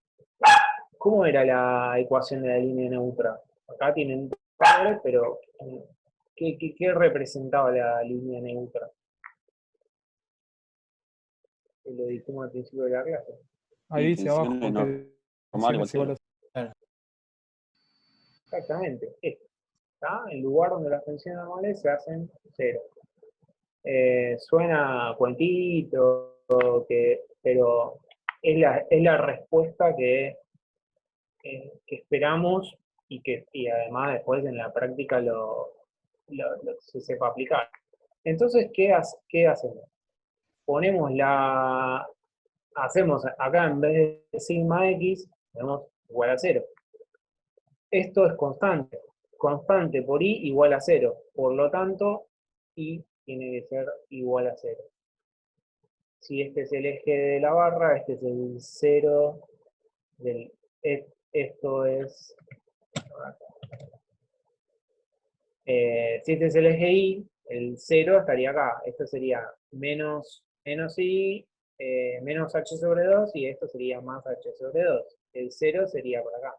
¿cómo era la ecuación de la línea neutra? Acá tienen dos valores, pero ¿qué representaba la línea neutra? Que lo dijimos al principio de la clase. Ahí dice abajo Tensiones que normales igual tensiones cero. igual Exactamente, esto. ¿Está? El lugar donde las tensiones normales se hacen 0. Suena cuentito, pero es la respuesta que esperamos y además después en la práctica se sepa aplicar. Entonces, ¿qué hacemos? Hacemos acá en vez de sigma x, tenemos igual a 0. Esto es constante. Constante por i igual a 0. Por lo tanto, i tiene que ser igual a 0. Si este es el eje de la barra, este es el 0 esto es... si este es el eje i, el 0 estaría acá. Esto sería menos i, menos h sobre 2, y esto sería más h sobre 2. El 0 sería por acá.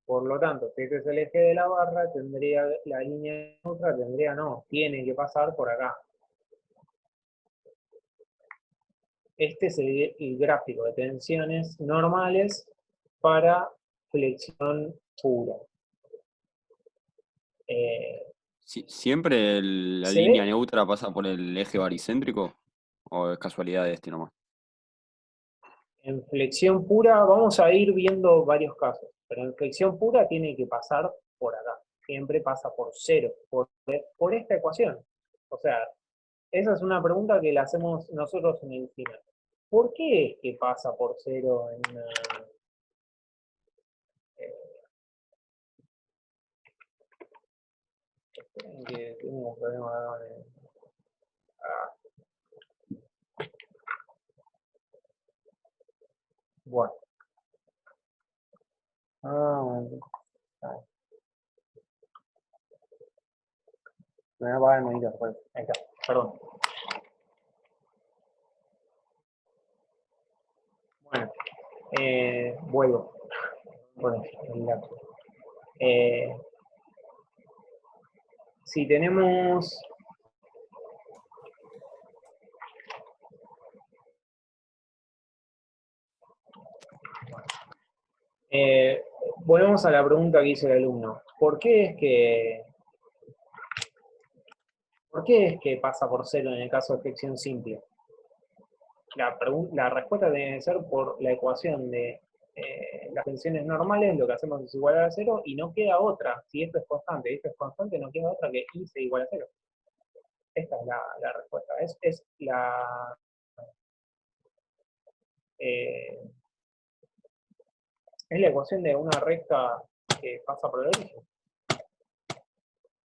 Por lo tanto, si este es el eje de la barra, tendría la línea neutra, tiene que pasar por acá. Este es el gráfico de tensiones normales para flexión pura. ¿Siempre la ¿Se línea ve? neutra pasa por el eje baricéntrico? ¿O es casualidad de este nomás? En flexión pura vamos a ir viendo varios casos, pero en flexión pura tiene que pasar por acá. Siempre pasa por 0, por esta ecuación. O sea, esa es una pregunta que la hacemos nosotros en el final. ¿Por qué es que pasa por 0 en una... esperen que tengo un problema acá con bueno. Bueno. Me voy a apagar el monitor, pues. Ahí está, perdón. Bueno, vuelvo. Bueno, el lapso. Si tenemos... volvemos a la pregunta que hizo el alumno. ¿Por qué es que pasa por 0 en el caso de flexión simple? La respuesta tiene que ser por la ecuación de las tensiones normales, lo que hacemos es igual a 0, y no queda otra. Si esto es constante, no queda otra que I sea igual a 0. Esta es la respuesta. Es la... es la ecuación de una recta que pasa por el origen.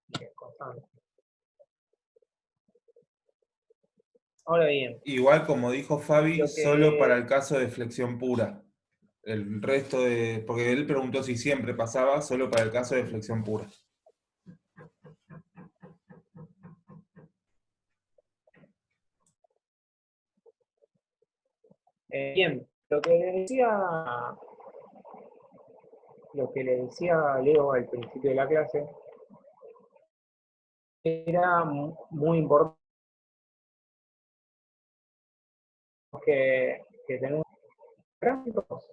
Y es constante. Ahora bien. Igual, como dijo Fabi, solo para el que... caso de flexión pura. El resto de... Porque él preguntó si siempre pasaba, solo para el caso de flexión pura. Bien, lo que le decía Leo al principio de la clase era muy importante que tenemos gráficos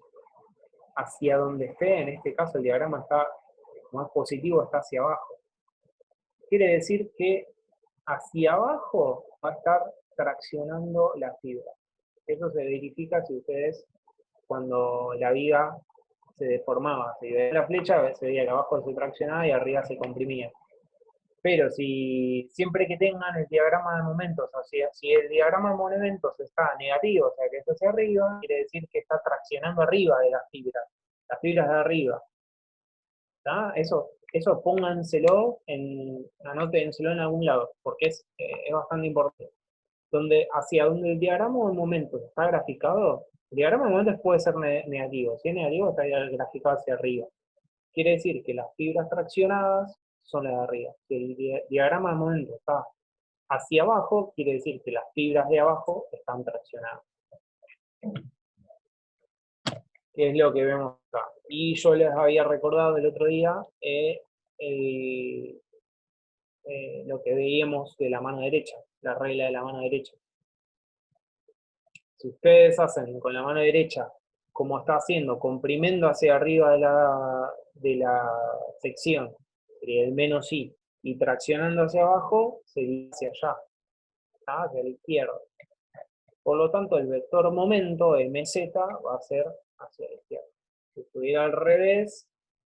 hacia donde esté. En este caso el diagrama está más positivo, está hacia abajo. Quiere decir que hacia abajo va a estar traccionando la fibra. Eso se verifica si ustedes, cuando la viga se deformaba, si veía la flecha, se veía que abajo se traccionaba y arriba se comprimía. Pero si siempre que tengan el diagrama de momentos, o sea, si el diagrama de momentos está negativo, o sea que está hacia arriba, quiere decir que está traccionando arriba de las fibras de arriba. ¿Tá? Eso pónganselo, anótenselo en algún lado, porque es bastante importante. Hacia donde el diagrama de momentos está graficado, el diagrama de momentos puede ser negativo. Si es negativo, está graficado hacia arriba. Quiere decir que las fibras traccionadas son las de arriba. Si el diagrama de momentos está hacia abajo, quiere decir que las fibras de abajo están traccionadas. Que es lo que vemos acá. Y yo les había recordado el otro día lo que veíamos de la mano derecha, la regla de la mano derecha. Si ustedes hacen con la mano derecha, como está haciendo, comprimiendo hacia arriba de la sección, sería el menos I, y traccionando hacia abajo, sería hacia allá, ¿tá? Hacia la izquierda. Por lo tanto, el vector momento, MZ, va a ser hacia la izquierda. Si estuviera al revés,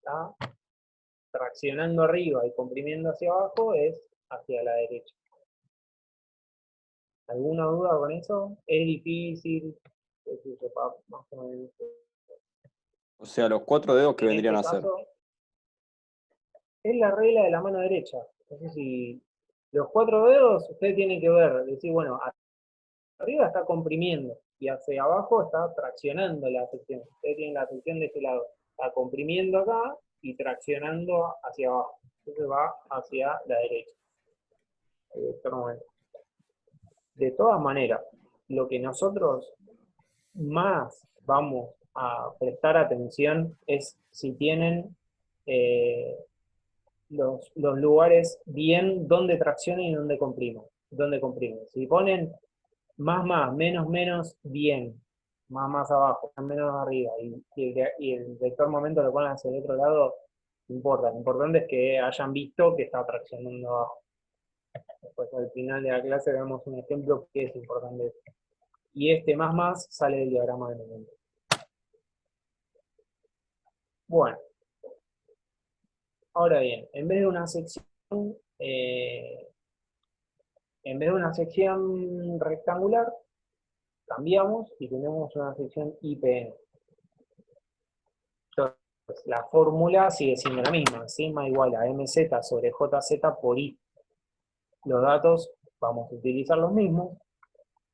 ¿tá? Traccionando arriba y comprimiendo hacia abajo, es hacia la derecha. ¿Alguna duda con eso? Es difícil, más o menos. O sea, los 4 dedos que En vendrían este a ser. caso, es la regla de la mano derecha. Entonces, si los 4 dedos, ustedes tienen que ver, decir, bueno, arriba está comprimiendo y hacia abajo está traccionando la sección. Ustedes tienen la sección de este lado. Está comprimiendo acá y traccionando hacia abajo. Entonces va hacia la derecha. De todas maneras, lo que nosotros más vamos a prestar atención es si tienen los lugares bien donde traccionan y donde comprimen. Si ponen más, menos, bien, más abajo, menos arriba, y el vector momento lo ponen hacia el otro lado, no importa. Lo importante es que hayan visto que está traccionando abajo. Después al final de la clase vemos un ejemplo que es importante. Y este más sale del diagrama de momento. Bueno, ahora bien, en vez de una sección rectangular, cambiamos y tenemos una sección IPN. Entonces, la fórmula sigue siendo la misma, sigma igual a mz sobre jz por i. Los datos vamos a utilizar los mismos,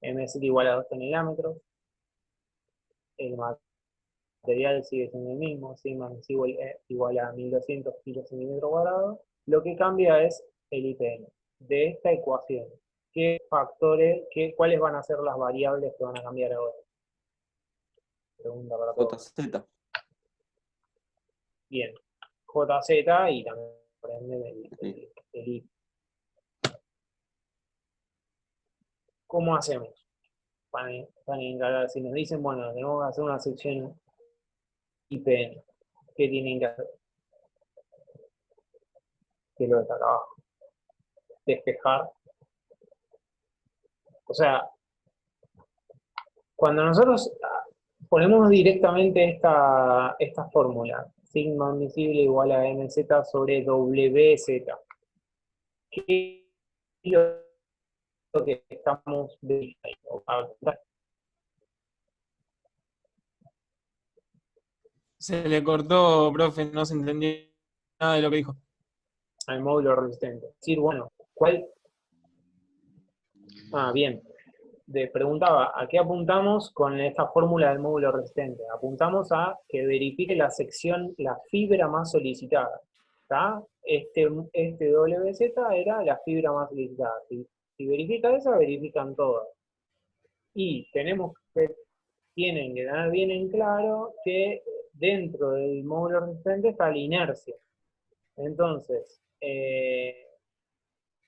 mz igual a 2 tenegrámetros, el material sigue siendo el mismo, sigma es igual a 1200 kilos centímetros cuadrados. Lo que cambia es el IPN. De esta ecuación, ¿qué factores, cuáles van a ser las variables que van a cambiar ahora? Pregunta para todos. JZ. Bien, JZ y también por ende el I. ¿Cómo hacemos? Si nos dicen, bueno, tenemos que hacer una sección IPN, ¿qué tienen que hacer? ¿Qué es lo que está acá abajo? Despejar. O sea, cuando nosotros ponemos directamente esta fórmula, sigma admisible igual a mz sobre wz, ¿qué es lo que estamos verificando? Se le cortó, profe, no se entendió nada de lo que dijo. Al módulo resistente. Es decir, bueno, ¿cuál? Bien. Preguntaba, ¿a qué apuntamos con esta fórmula del módulo resistente? Apuntamos a que verifique la sección, la fibra más solicitada. ¿Está? Este WZ era la fibra más solicitada. Si verifica esa, verifican todas. Y tienen que tener bien en claro que dentro del módulo resistente está la inercia. Entonces,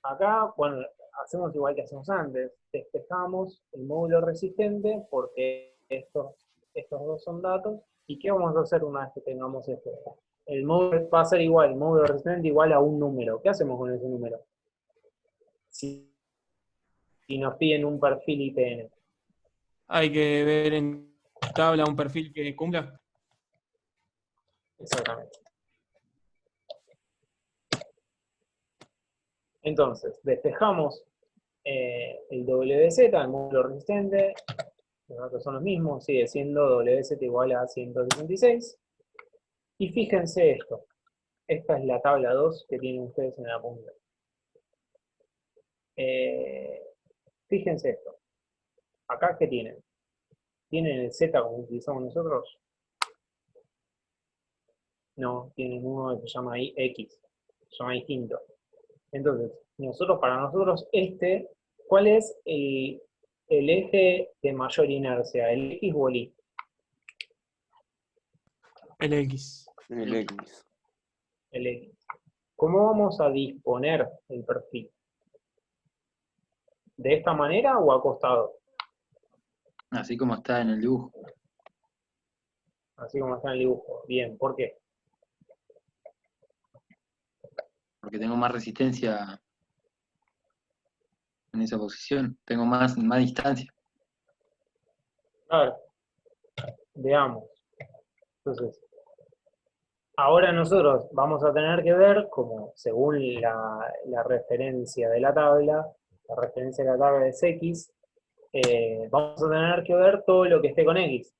acá, bueno, hacemos igual que hacemos antes, despejamos el módulo resistente porque estos dos son datos. ¿Y qué vamos a hacer una vez que tengamos esto? El módulo va a ser igual, el módulo resistente igual a un número. ¿Qué hacemos con ese número? Si nos piden un perfil IPN. Hay que ver en tabla un perfil que cumpla. Exactamente. Entonces, despejamos el WZ, el módulo resistente, los datos son los mismos, sigue siendo WZ igual a 166. Y fíjense esto, esta es la tabla 2 que tienen ustedes en la punta. Fíjense esto, acá ¿qué tienen? ¿Tienen el Z como utilizamos nosotros? No, tienen uno que se llama X, se llama distinto. Entonces, para nosotros ¿cuál es el eje de mayor inercia? ¿El X o el Y? El X. El X. El X. ¿Cómo vamos a disponer el perfil? ¿De esta manera o acostado? Así como está en el dibujo. Así como está en el dibujo. Bien, ¿por qué? Porque tengo más resistencia en esa posición. Tengo más distancia. Claro. Veamos. Entonces, ahora nosotros vamos a tener que ver, como según la referencia de la tabla, la referencia de la tabla es X, vamos a tener que ver todo lo que esté con X.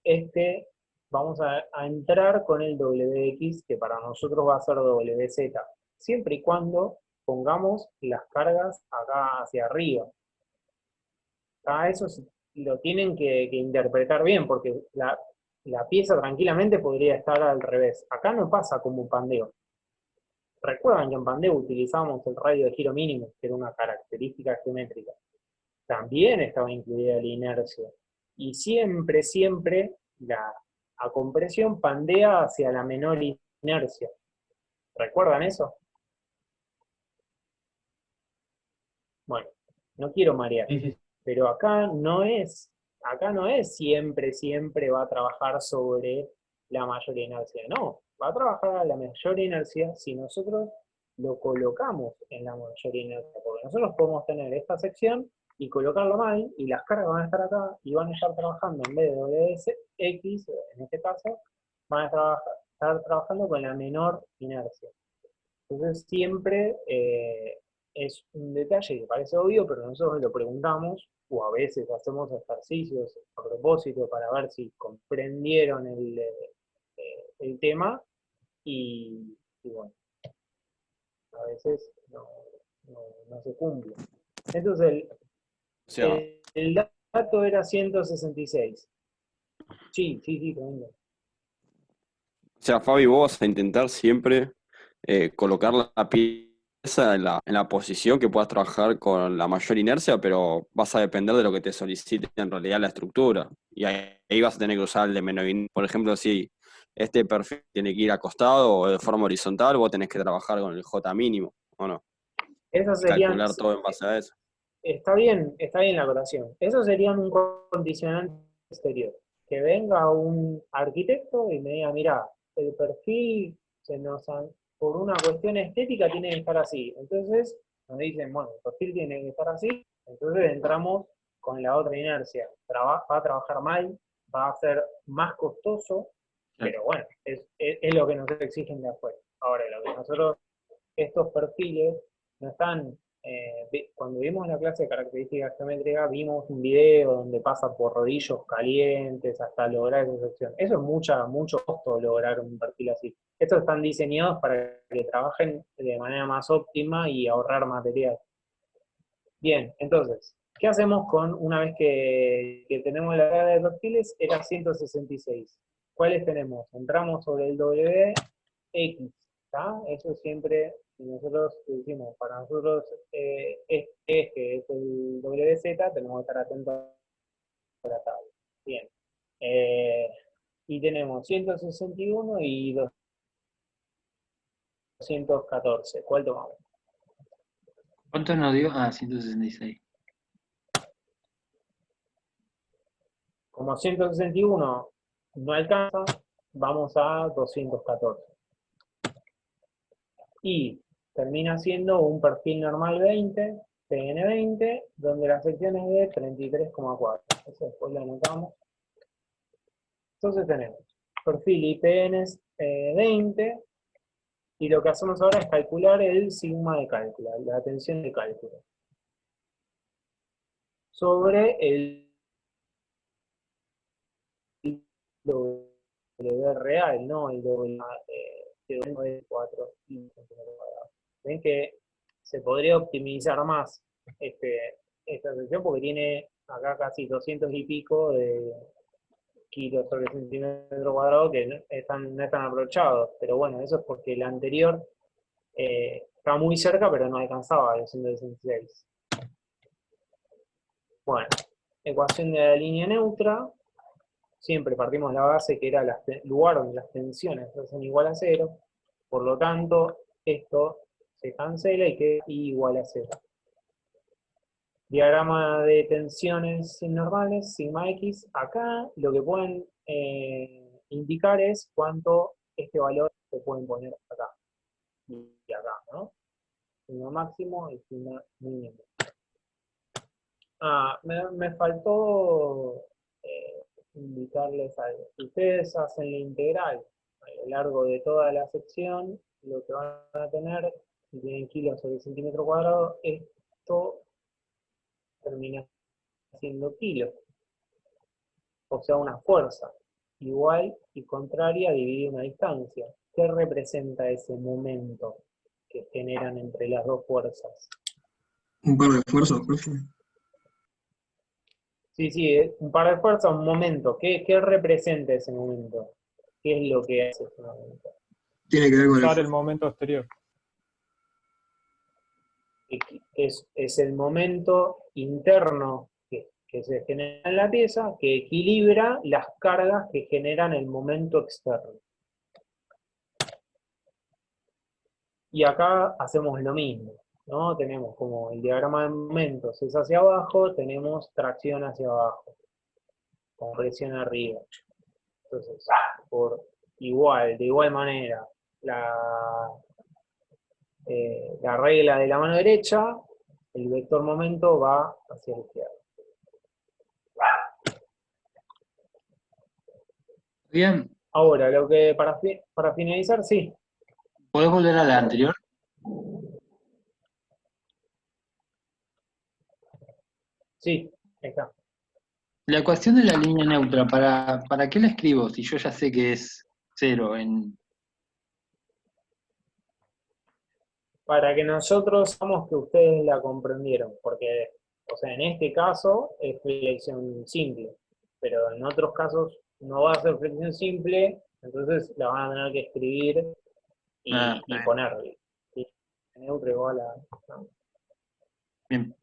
Vamos a entrar con el WX, que para nosotros va a ser WZ, siempre y cuando pongamos las cargas acá hacia arriba. Eso lo tienen que interpretar bien, porque la pieza tranquilamente podría estar al revés. Acá no pasa como un pandeo. Recuerdan que en pandeo utilizábamos el radio de giro mínimo, que era una característica geométrica. También estaba incluida la inercia. Y siempre la compresión pandea hacia la menor inercia. ¿Recuerdan eso? Bueno, no quiero marear, pero acá no es siempre va a trabajar sobre la mayor inercia. No, va a trabajar a la mayor inercia si nosotros lo colocamos en la mayor inercia, porque nosotros podemos tener esta sección y colocarlo mal, y las cargas van a estar acá, y van a estar trabajando en vez de WX, en este caso, van a estar trabajando con la menor inercia. Entonces siempre es un detalle que parece obvio, pero nosotros lo preguntamos, o a veces hacemos ejercicios a propósito para ver si comprendieron el tema, y bueno, a veces no se cumple. Entonces O sea, el dato era 166. Sí, tremendo. O sea, Fabi, vos vas a intentar siempre colocar la pieza en la posición que puedas trabajar con la mayor inercia, pero vas a depender de lo que te solicite en realidad la estructura. Y ahí vas a tener que usar el de menor inercia. Por ejemplo, si este perfil tiene que ir acostado o de forma horizontal, vos tenés que trabajar con el J mínimo, ¿o no? Esas Y serían, calcular todo en base a eso. está bien la acotación. Esos serían un condicionante exterior. Que venga un arquitecto y me diga, mira, el perfil por una cuestión estética tiene que estar así. Entonces nos dicen, bueno, el perfil tiene que estar así, entonces entramos con la otra inercia. Va a trabajar mal, va a ser más costoso, pero bueno, es lo que nos exigen de afuera. Ahora, lo que nosotros, estos perfiles, no están, cuando vimos la clase de características geométricas, vimos un video donde pasa por rodillos calientes hasta lograr esa sección. Eso es mucho costo lograr un perfil así. Estos están diseñados para que trabajen de manera más óptima y ahorrar material. Bien, entonces, ¿qué hacemos una vez que tenemos la tabla de perfiles? Era 166. ¿Cuáles tenemos? Entramos sobre el WX, ¿está? Eso siempre, nosotros decimos, para nosotros este que es el WZ, tenemos que estar atentos a la tabla. Bien. Y tenemos 161 y 214. ¿Cuál tomamos? ¿Cuánto nos dio? 166. Como 161 no alcanza, vamos a 214. Y termina siendo un perfil normal 20, PN20, donde la sección es de 33,4. Eso después lo anotamos. Entonces tenemos perfil IPN 20, y lo que hacemos ahora es calcular el sigma de cálculo, la tensión de cálculo, sobre el W real, no el W de 4. Ven que se podría optimizar más esta sección porque tiene acá casi 200 y pico de kilos sobre centímetro cuadrado que no están aprovechados, pero bueno, eso es porque el anterior estaba muy cerca pero no alcanzaba a los 166. Bueno, ecuación de la línea neutra, siempre partimos de la base que era el lugar donde las tensiones son igual a 0, por lo tanto esto se cancela y queda igual a 0. Diagrama de tensiones normales, sigma X. Acá lo que pueden indicar es cuánto este valor se pueden poner acá y acá, ¿no? Sigma máximo y sigma mínimo. Me faltó indicarles algo. Si ustedes hacen la integral a lo largo de toda la sección, lo que van a tener, si tienen kilos sobre centímetro cuadrado, esto termina siendo kilos. O sea, una fuerza igual y contraria divide una distancia. ¿Qué representa ese momento que generan entre las dos fuerzas? Un par de fuerzas, profe. Sí, un par de fuerzas, un momento. ¿Qué representa ese momento? ¿Qué es lo que hace ese momento? Tiene que ver con Usar el momento exterior. Es el momento interno que se genera en la pieza que equilibra las cargas que generan el momento externo. Y acá hacemos lo mismo, ¿no? Tenemos como el diagrama de momentos es hacia abajo, tenemos tracción hacia abajo, compresión arriba. Entonces, de igual manera, la regla de la mano derecha, el vector momento va hacia la izquierda. Bien, Ahora, lo que para finalizar, sí. ¿podés volver a la anterior? Sí, ahí está. La ecuación de la línea neutra, ¿para qué la escribo si yo ya sé que es 0 en... Para que nosotros sabamos que ustedes la comprendieron, porque, o sea, en este caso es flexión simple, pero en otros casos no va a ser flexión simple, entonces la van a tener que escribir y ponerle. ¿Sí? Neutro igual a... ¿no? Bien.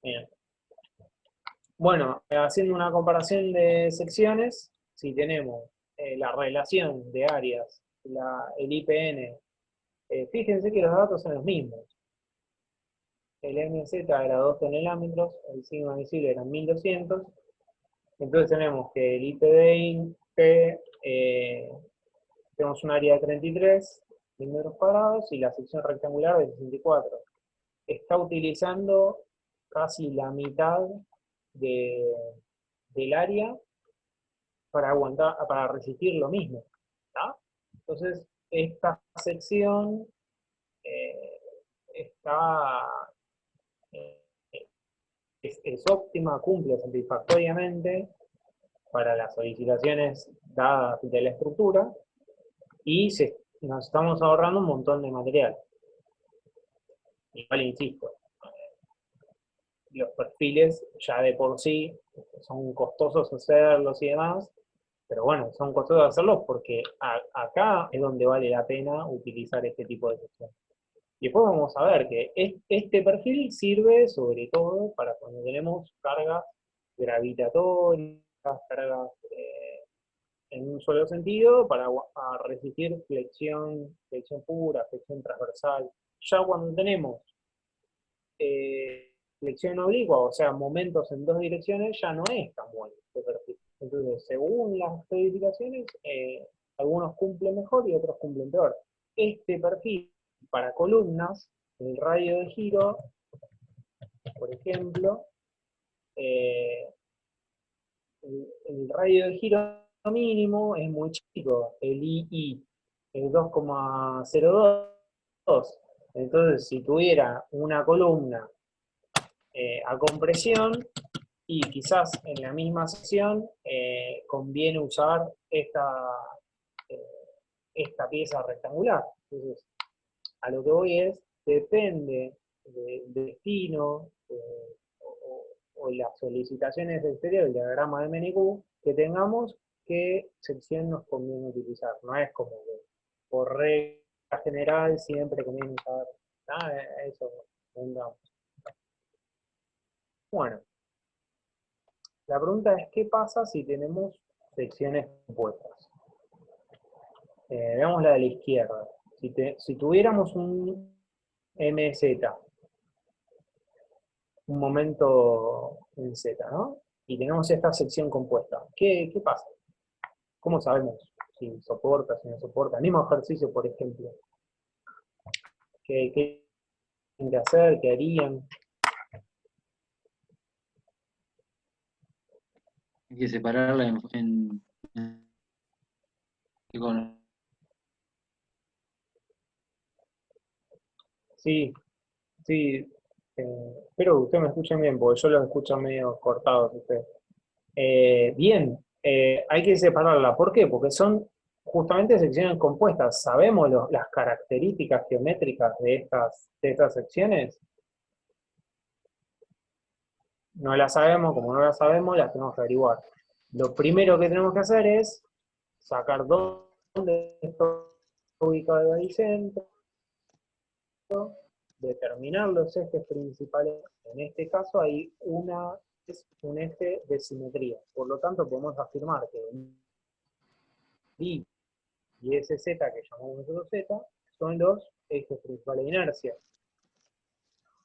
Bien. Bueno, haciendo una comparación de secciones, si tenemos la relación de áreas, el IPN, fíjense que los datos son los mismos. El MZ era 2 tonelómetros, el sigma visible eran 1200. Entonces tenemos que el IPDI, tenemos un área de 33 metros cuadrados y la sección rectangular de 64. Está utilizando casi la mitad del área para aguantar, para resistir lo mismo. ¿tá? Entonces, esta sección está es óptima, cumple satisfactoriamente para las solicitaciones dadas de la estructura y nos estamos ahorrando un montón de material. Igual insisto, los perfiles ya de por sí son costosos hacerlos y demás, pero bueno, son costosos hacerlos porque acá es donde vale la pena utilizar este tipo de sección. Y después vamos a ver que este perfil sirve sobre todo para cuando tenemos cargas gravitatorias, cargas en un solo sentido, para resistir flexión pura, flexión transversal. Ya cuando tenemos flexión oblicua, o sea, momentos en dos direcciones, ya no es tan bueno este perfil. Entonces, según las especificaciones, algunos cumplen mejor y otros cumplen peor. Este perfil para columnas, el radio de giro, por ejemplo, el radio de giro mínimo es muy chico, el II es 2,02. Entonces, si tuviera una columna a compresión, y quizás en la misma sección conviene usar esta pieza rectangular. Entonces, a lo que voy es, depende del destino o las solicitaciones del exterior, el diagrama de MNQ, que tengamos, qué sección nos conviene utilizar. No es como que por regla general siempre conviene usar nada, eso pongamos. Bueno, la pregunta es, ¿qué pasa si tenemos secciones compuestas? Veamos la de la izquierda. Si tuviéramos un MZ, un momento en Z, ¿no? Y tenemos esta sección compuesta, ¿qué pasa? ¿Cómo sabemos si soporta, si no soporta? El mismo ejercicio, por ejemplo. ¿Qué tienen que hacer? ¿Qué harían? Hay que separarla en Sí, sí. Espero que ustedes me escuchen bien, porque yo los escucho medio cortados ustedes. Bien, hay que separarla. ¿Por qué? Porque son justamente secciones compuestas. ¿Sabemos las características geométricas de estas secciones? No las sabemos, como no las sabemos, las tenemos que averiguar. Lo primero que tenemos que hacer es sacar dónde está ubicado el baricentro, determinar los ejes principales. En este caso hay es un eje de simetría. Por lo tanto, podemos afirmar que I y ese Z que llamamos nosotros Z son los ejes principales de inercia.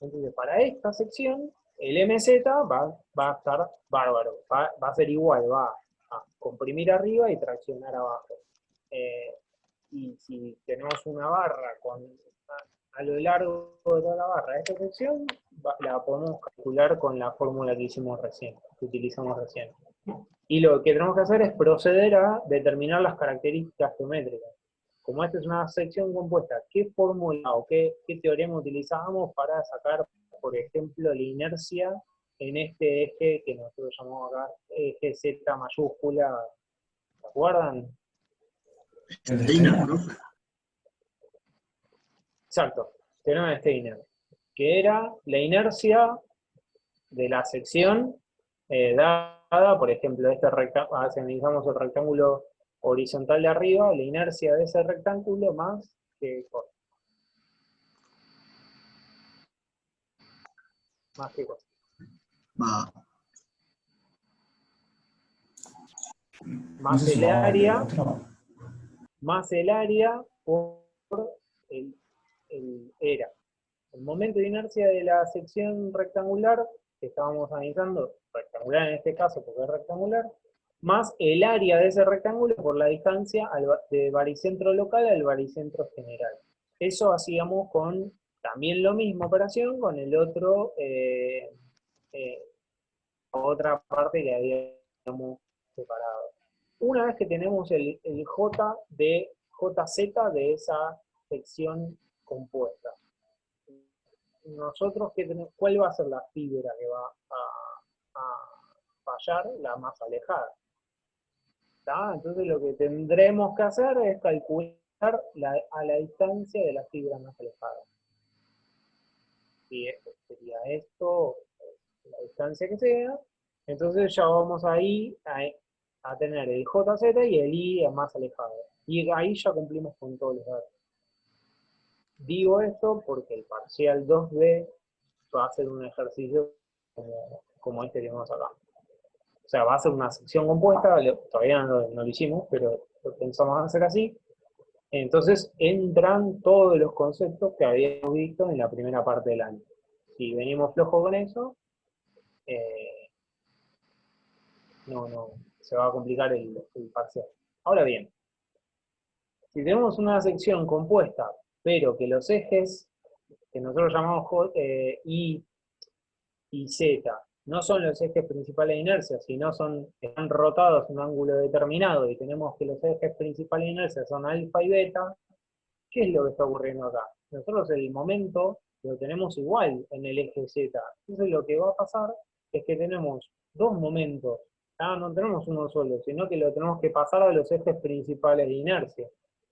Entonces, para esta sección, el MZ va a estar bárbaro, va a ser igual, va a comprimir arriba y traccionar abajo. y si tenemos una barra a lo largo de toda la barra de esta sección, la podemos calcular con la fórmula que hicimos recién, que utilizamos recién. Y lo que tenemos que hacer es proceder a determinar las características geométricas. Como esta es una sección compuesta, ¿qué fórmula o qué teorema utilizábamos para sacar, por ejemplo, la inercia en este eje que nosotros llamamos acá eje Z mayúscula? ¿Se acuerdan? Steiner, ¿no? Exacto, teorema de Steiner, que era la inercia de la sección dada, por ejemplo, este rectángulo, si analizamos el rectángulo horizontal de arriba, la inercia de ese rectángulo más que cosa. Más que cosa. Va. Más el área, por el momento de inercia de la sección rectangular que estábamos analizando, rectangular en este caso porque es rectangular, más el área de ese rectángulo por la distancia de baricentro local al baricentro general. Eso hacíamos con también la misma operación con el otro, otra parte que habíamos separado. Una vez que tenemos el JZ de esa sección compuesta, nosotros, ¿cuál va a ser la fibra que va a fallar? La más alejada. ¿Está? Entonces lo que tendremos que hacer es calcular a la distancia de la fibra más alejada. Si esto sería esto, la distancia que sea, entonces ya vamos ahí a tener el JZ y el I más alejado. Y ahí ya cumplimos con todos los datos. Digo esto porque el parcial 2B va a ser un ejercicio como este que vemos acá. O sea, va a ser una sección compuesta, todavía no lo hicimos, pero lo pensamos hacer así. Entonces entran todos los conceptos que habíamos visto en la primera parte del año. Si venimos flojos con eso, no, se va a complicar el parcial. Ahora bien, si tenemos una sección compuesta, pero que los ejes que nosotros llamamos I y Z no son los ejes principales de inercia, sino están rotados en un ángulo determinado y tenemos que los ejes principales de inercia son alfa y beta, ¿qué es lo que está ocurriendo acá? Nosotros el momento lo tenemos igual en el eje Z. Entonces lo que va a pasar es que tenemos dos momentos, no tenemos uno solo, sino que lo tenemos que pasar a los ejes principales de inercia.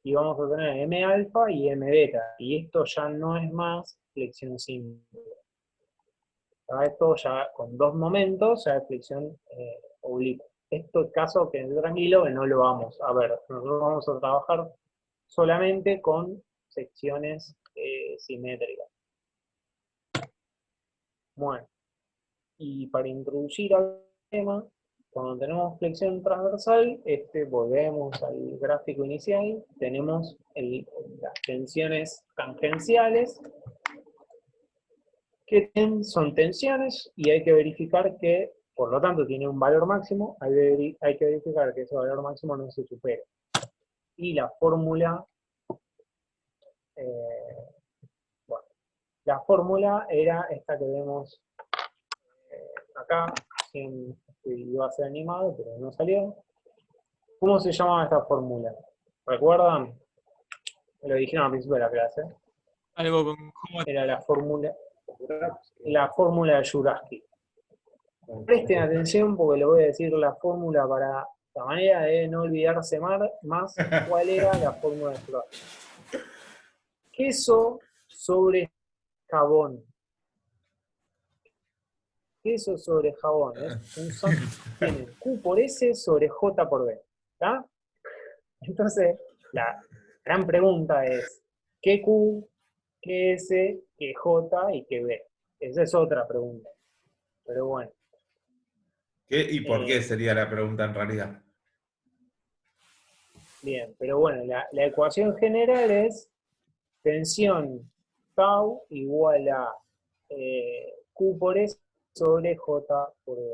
Y vamos a tener M alfa y M beta. Y esto ya no es más flexión simple. Esto ya con dos momentos ya es flexión oblicua. Esto caso que tranquilo que no lo vamos a ver. Nosotros vamos a trabajar solamente con secciones simétricas. Bueno, y para introducir al tema, cuando tenemos flexión transversal, volvemos al gráfico inicial, tenemos las tensiones tangenciales, que son tensiones, y hay que verificar que, por lo tanto, tiene un valor máximo, hay que verificar que ese valor máximo no se supere. Y la fórmula, la fórmula era esta que vemos acá, iba a ser animado, pero no salió. ¿Cómo se llamaba esta fórmula? ¿Recuerdan? Lo dijeron al principio de la clase. Algo con Era la fórmula de Jurafsky. Presten atención porque le voy a decir la fórmula para la manera de no olvidarse más cuál era la fórmula de Jurafsky. Queso sobre jabón. Queso sobre jabón. Tienen Q por S sobre J por B. ¿Está? Entonces, la gran pregunta es, ¿qué Q, qué S, qué J y qué B? Esa es otra pregunta. Pero bueno. ¿Qué y por qué sería la pregunta en realidad? Bien, pero bueno, la ecuación general es tensión tau igual a Q por S sobre J por B.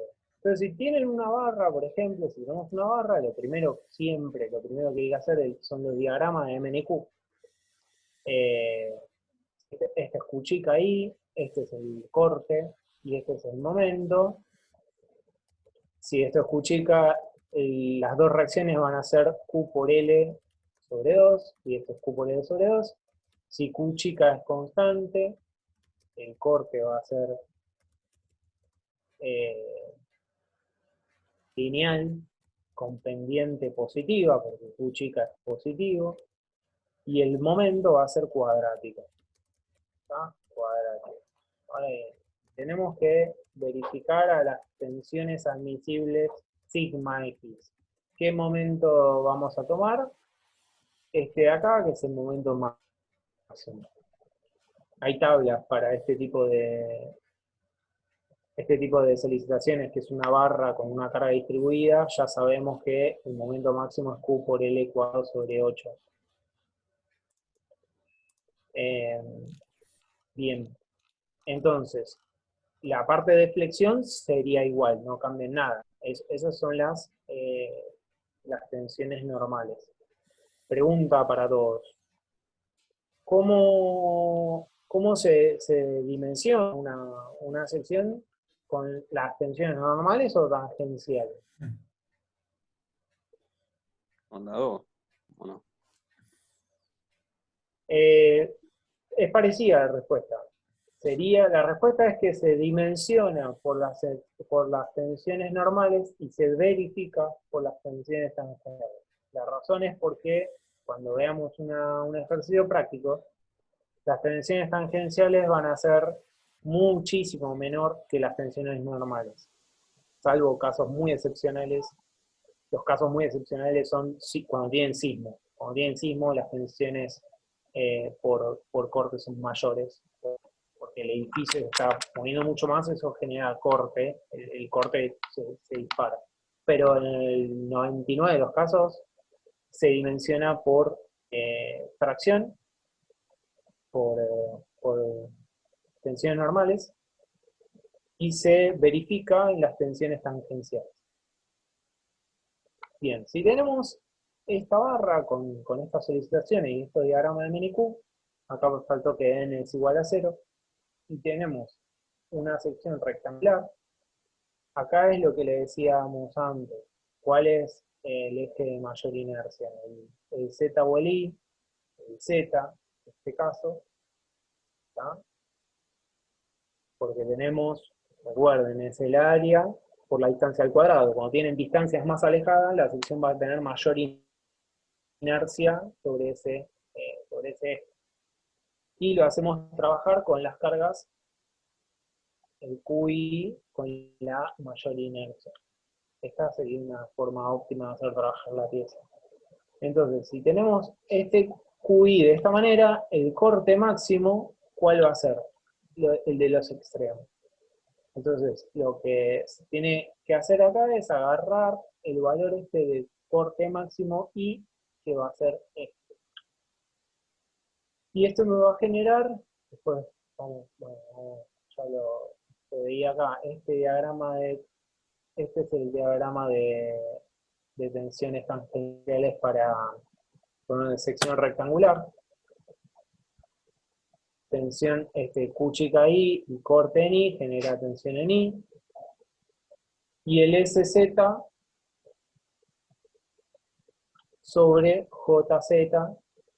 Entonces, si tienen una barra, por ejemplo, si tenemos una barra, lo primero que hay que hacer son los diagramas de MNQ. Este es Q ahí, este es el corte, y este es el momento. Si esto es Q, las dos reacciones van a ser Q por L sobre 2, y esto es Q por L sobre 2. Si Q es constante, el corte va a ser lineal, con pendiente positiva, porque Q es positivo, y el momento va a ser cuadrático. ¿Está? Cuadrático. Ahora bien, tenemos que verificar a las tensiones admisibles sigma X. ¿Qué momento vamos a tomar? Este de acá, que es el momento máximo. Hay tablas para este tipo de solicitaciones, que es una barra con una carga distribuida. Ya sabemos que el momento máximo es Q por L cuadrado sobre 8. Bien, entonces, la parte de flexión sería igual, no cambia nada. Esas son las tensiones normales. Pregunta para todos. ¿Cómo se dimensiona una sección con las tensiones normales o tangenciales? ¿Onda 2? ¿O no? Es parecida la respuesta. La respuesta es que se dimensiona por las tensiones normales y se verifica por las tensiones tangenciales. La razón es porque cuando veamos un ejercicio práctico, las tensiones tangenciales van a ser muchísimo menor que las tensiones normales, salvo casos muy excepcionales. Los casos muy excepcionales son cuando tienen sismo. Cuando tienen sismo, las tensiones por corte son mayores, porque el edificio se está moviendo mucho más, eso genera corte, el corte se dispara. Pero en el 99 de los casos se dimensiona por fracción, por tensiones normales, y se verifica en las tensiones tangenciales. Bien, si tenemos esta barra con estas solicitaciones y este diagrama de mini-Q, acá me faltó que n es igual a 0, y tenemos una sección rectangular. Acá es lo que le decíamos antes. ¿Cuál es el eje de mayor inercia? El Z o el I, el Z, en este caso, ¿está? Porque tenemos, recuerden, es el área por la distancia al cuadrado. Cuando tienen distancias más alejadas, la sección va a tener mayor inercia sobre ese eje. Y lo hacemos trabajar con las cargas, el QI con la mayor inercia. Esta sería una forma óptima de hacer trabajar la pieza. Entonces, si tenemos este QI de esta manera, el corte máximo, ¿cuál va a ser? El de los extremos. Entonces, lo que se tiene que hacer acá es agarrar el valor este de corte máximo I, que va a ser este. Y esto me va a generar, después, ya lo veía acá, este es el diagrama de tensiones tangenciales con una sección rectangular. Tensión Q chica I y corte en I genera tensión en I. Y el SZ sobre JZ,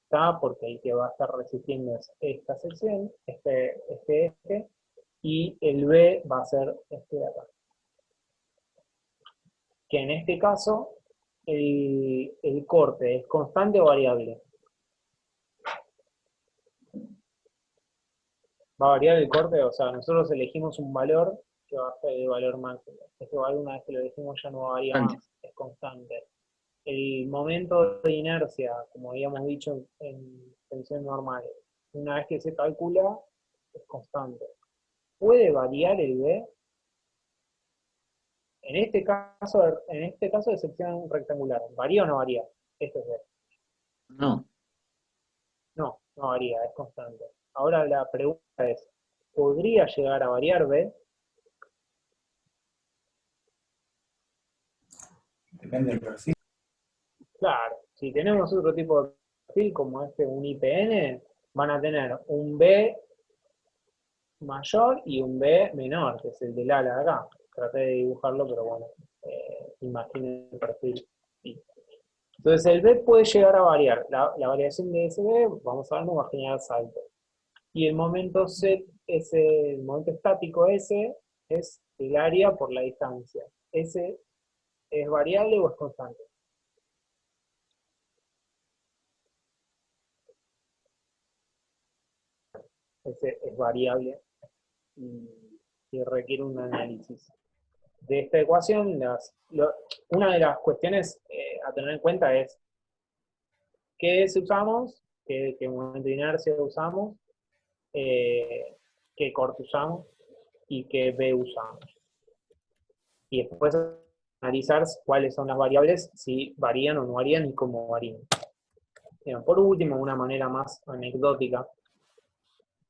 ¿está? Porque el que va a estar resistiendo es esta sección, este eje, y el B va a ser este de acá. Que en este caso el corte es constante o variable. Va a variar el corte, o sea, nosotros elegimos un valor que va a ser el valor máximo. Este valor, una vez que lo elegimos, ya no varía más, es constante. El momento de inercia, como habíamos dicho en tensión normal, una vez que se calcula, es constante. ¿Puede variar el B? En este caso de sección rectangular, ¿varía o no varía? Este es B. No. No varía, es constante. Ahora la pregunta es, ¿podría llegar a variar B? Depende del perfil. Claro, si tenemos otro tipo de perfil como un IPN, van a tener un B mayor y un B menor, que es el del ala de acá. Traté de dibujarlo, pero bueno, imaginen el perfil. Sí. Entonces el B puede llegar a variar. La variación de ese B, vamos a ver, no va a generar salto. Y el momento Z, el momento estático S, es el área por la distancia. ¿Ese es variable o es constante? Ese es variable y requiere un análisis. De esta ecuación, una de las cuestiones a tener en cuenta es qué S usamos, qué momento de inercia usamos, qué corte usamos y qué B usamos. Y después analizar cuáles son las variables, si varían o no varían y cómo varían. Bien, por último, una manera más anecdótica,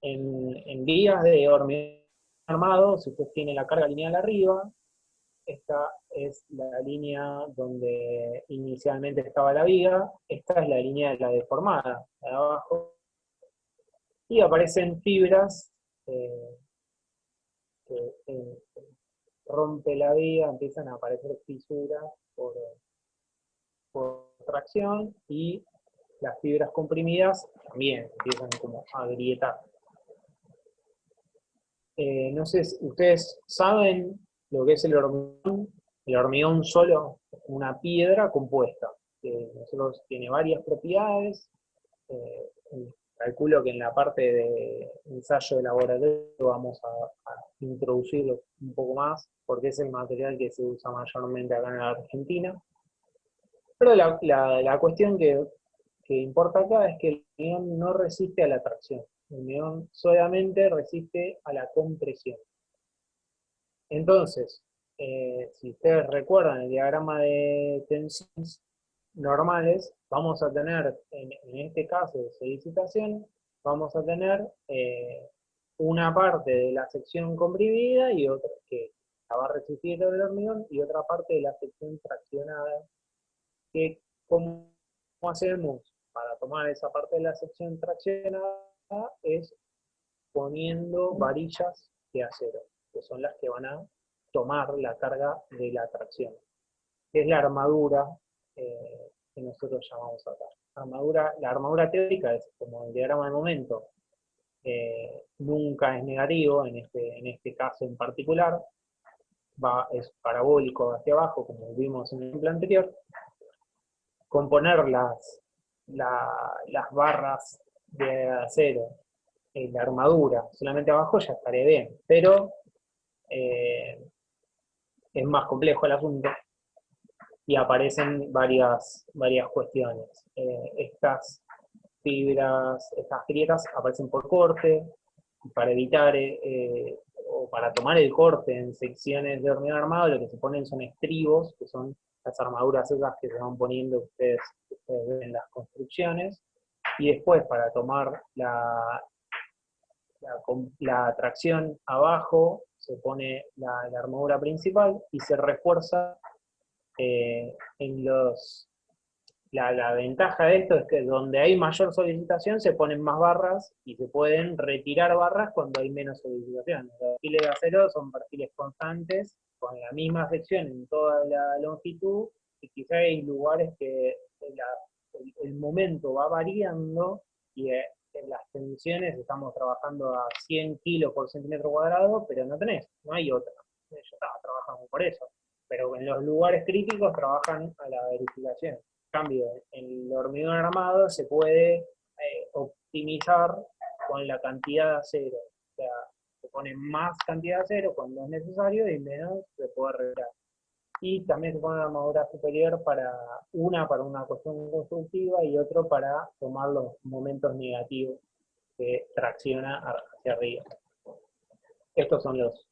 en vías de hormigón armado, si usted tiene la carga lineal arriba, esta es la línea donde inicialmente estaba la viga, esta es la línea de la deformada, la de abajo, y aparecen fibras que rompe la viga, empiezan a aparecer fisuras por tracción, y las fibras comprimidas también empiezan como a agrietar. No sé, ¿ustedes saben lo que es el hormigón? El hormigón solo es una piedra compuesta. Nosotros tiene varias propiedades. Calculo que en la parte de ensayo de laboratorio vamos a introducirlo un poco más, porque es el material que se usa mayormente acá en la Argentina. Pero la cuestión que importa acá es que el hormigón no resiste a la tracción. El hormigón solamente resiste a la compresión. Entonces, si ustedes recuerdan el diagrama de tensiones normales, vamos a tener, en este caso de solicitación, vamos a tener una parte de la sección comprimida y otra que la va a resistir el hormigón, y otra parte de la sección traccionada, que ¿cómo hacemos para tomar esa parte de la sección traccionada? Es poniendo varillas de acero, que son las que van a tomar la carga de la tracción, que es la armadura que nosotros llamamos acá. La armadura teórica es como el diagrama de momento, nunca es negativo en este caso en particular, es parabólico hacia abajo, como vimos en el ejemplo anterior. Componer las barras de acero en la armadura solamente abajo ya estaría bien, pero es más complejo el asunto y aparecen varias cuestiones. Estas fibras, estas grietas aparecen por corte, para evitar o para tomar el corte en secciones de hormigón armado, lo que se ponen son estribos, que son las armaduras esas que se van poniendo ustedes ven en las construcciones, y después para tomar la tracción abajo se pone la armadura principal y se refuerza la ventaja de esto es que donde hay mayor solicitación se ponen más barras y se pueden retirar barras cuando hay menos solicitación. Los perfiles de acero son perfiles constantes, con la misma sección en toda la longitud, y quizá hay lugares que el momento va variando y en las tensiones estamos trabajando a 100 kilos por centímetro cuadrado, pero no hay otra. Yo estaba trabajando por eso. Pero en los lugares críticos trabajan a la verificación. En cambio, en el hormigón armado se puede optimizar con la cantidad de acero. O sea, se pone más cantidad de acero cuando es necesario y menos se puede arreglar. Y también se pone una armadura superior para una cuestión constructiva y otro para tomar los momentos negativos que tracciona hacia arriba. Estos son los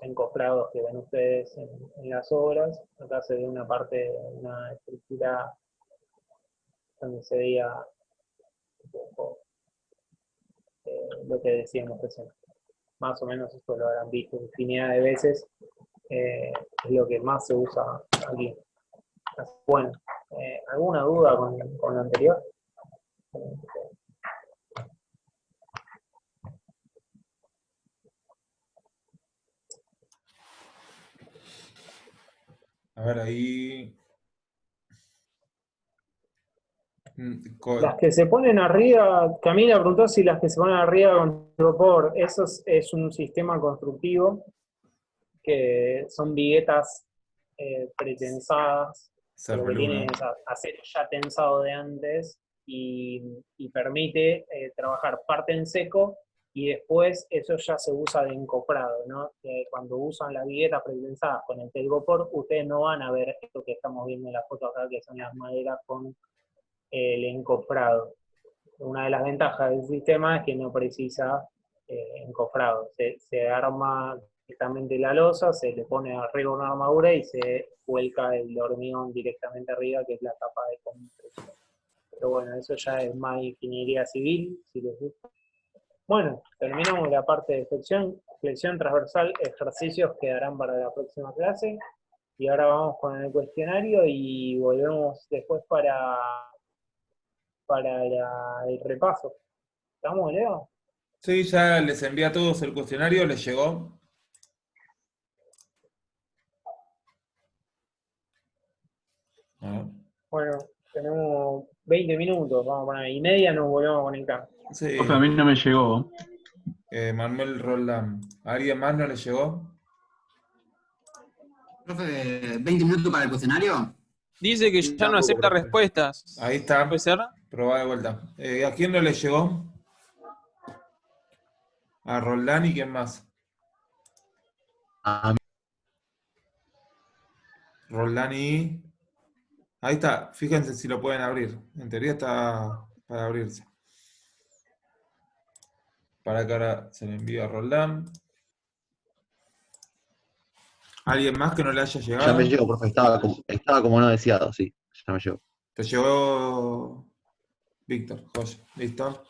encofrados que ven ustedes en las obras. Acá se ve una parte, una estructura donde se veía un poco lo que decíamos recién. Más o menos esto lo habrán visto infinidad de veces. Es lo que más se usa aquí. Bueno, ¿alguna duda con lo anterior? A ver, ahí. Las que se ponen arriba, Camila preguntó si las que se ponen arriba con telgopor, eso es un sistema constructivo que son viguetas pretensadas, lo que tiene es acero ya tensado de antes y permite trabajar parte en seco y después eso ya se usa de encofrado, ¿no? Cuando usan las viguetas pretensadas con el telgopor, ustedes no van a ver esto que estamos viendo en la foto acá, que son las maderas con el encofrado. Una de las ventajas del sistema es que no precisa encofrado. Se arma directamente la losa, se le pone arriba una armadura y se vuelca el hormigón directamente arriba, que es la capa de construcción. Pero bueno, eso ya es más ingeniería civil, si les gusta. Bueno, terminamos la parte de flexión transversal, ejercicios quedarán para la próxima clase. Y ahora vamos con el cuestionario y volvemos después para el repaso. ¿Estamos, Leo? Sí, ya les envié a todos el cuestionario, ¿les llegó? Bueno, tenemos 20 minutos, vamos a poner, y media nos volvemos a conectar. Sí. Profe, a mí no me llegó. Manuel Roldán. ¿A alguien más no le llegó? Profe, 20 minutos para el cuestionario. Dice que ya no acepta respuestas. Ahí está. ¿Puede ser? Probá de vuelta. ¿A quién no le llegó? A Roldán y quién más. A mí. Roldán y... Ahí está. Fíjense si lo pueden abrir. En teoría está para abrirse. Para que ahora se le envíe a Roldán. ¿Alguien más que no le haya llegado? Ya me llegó, profe, estaba como no deseado, sí, ya me llegó. Te llegó Víctor, joya. ¿Listo?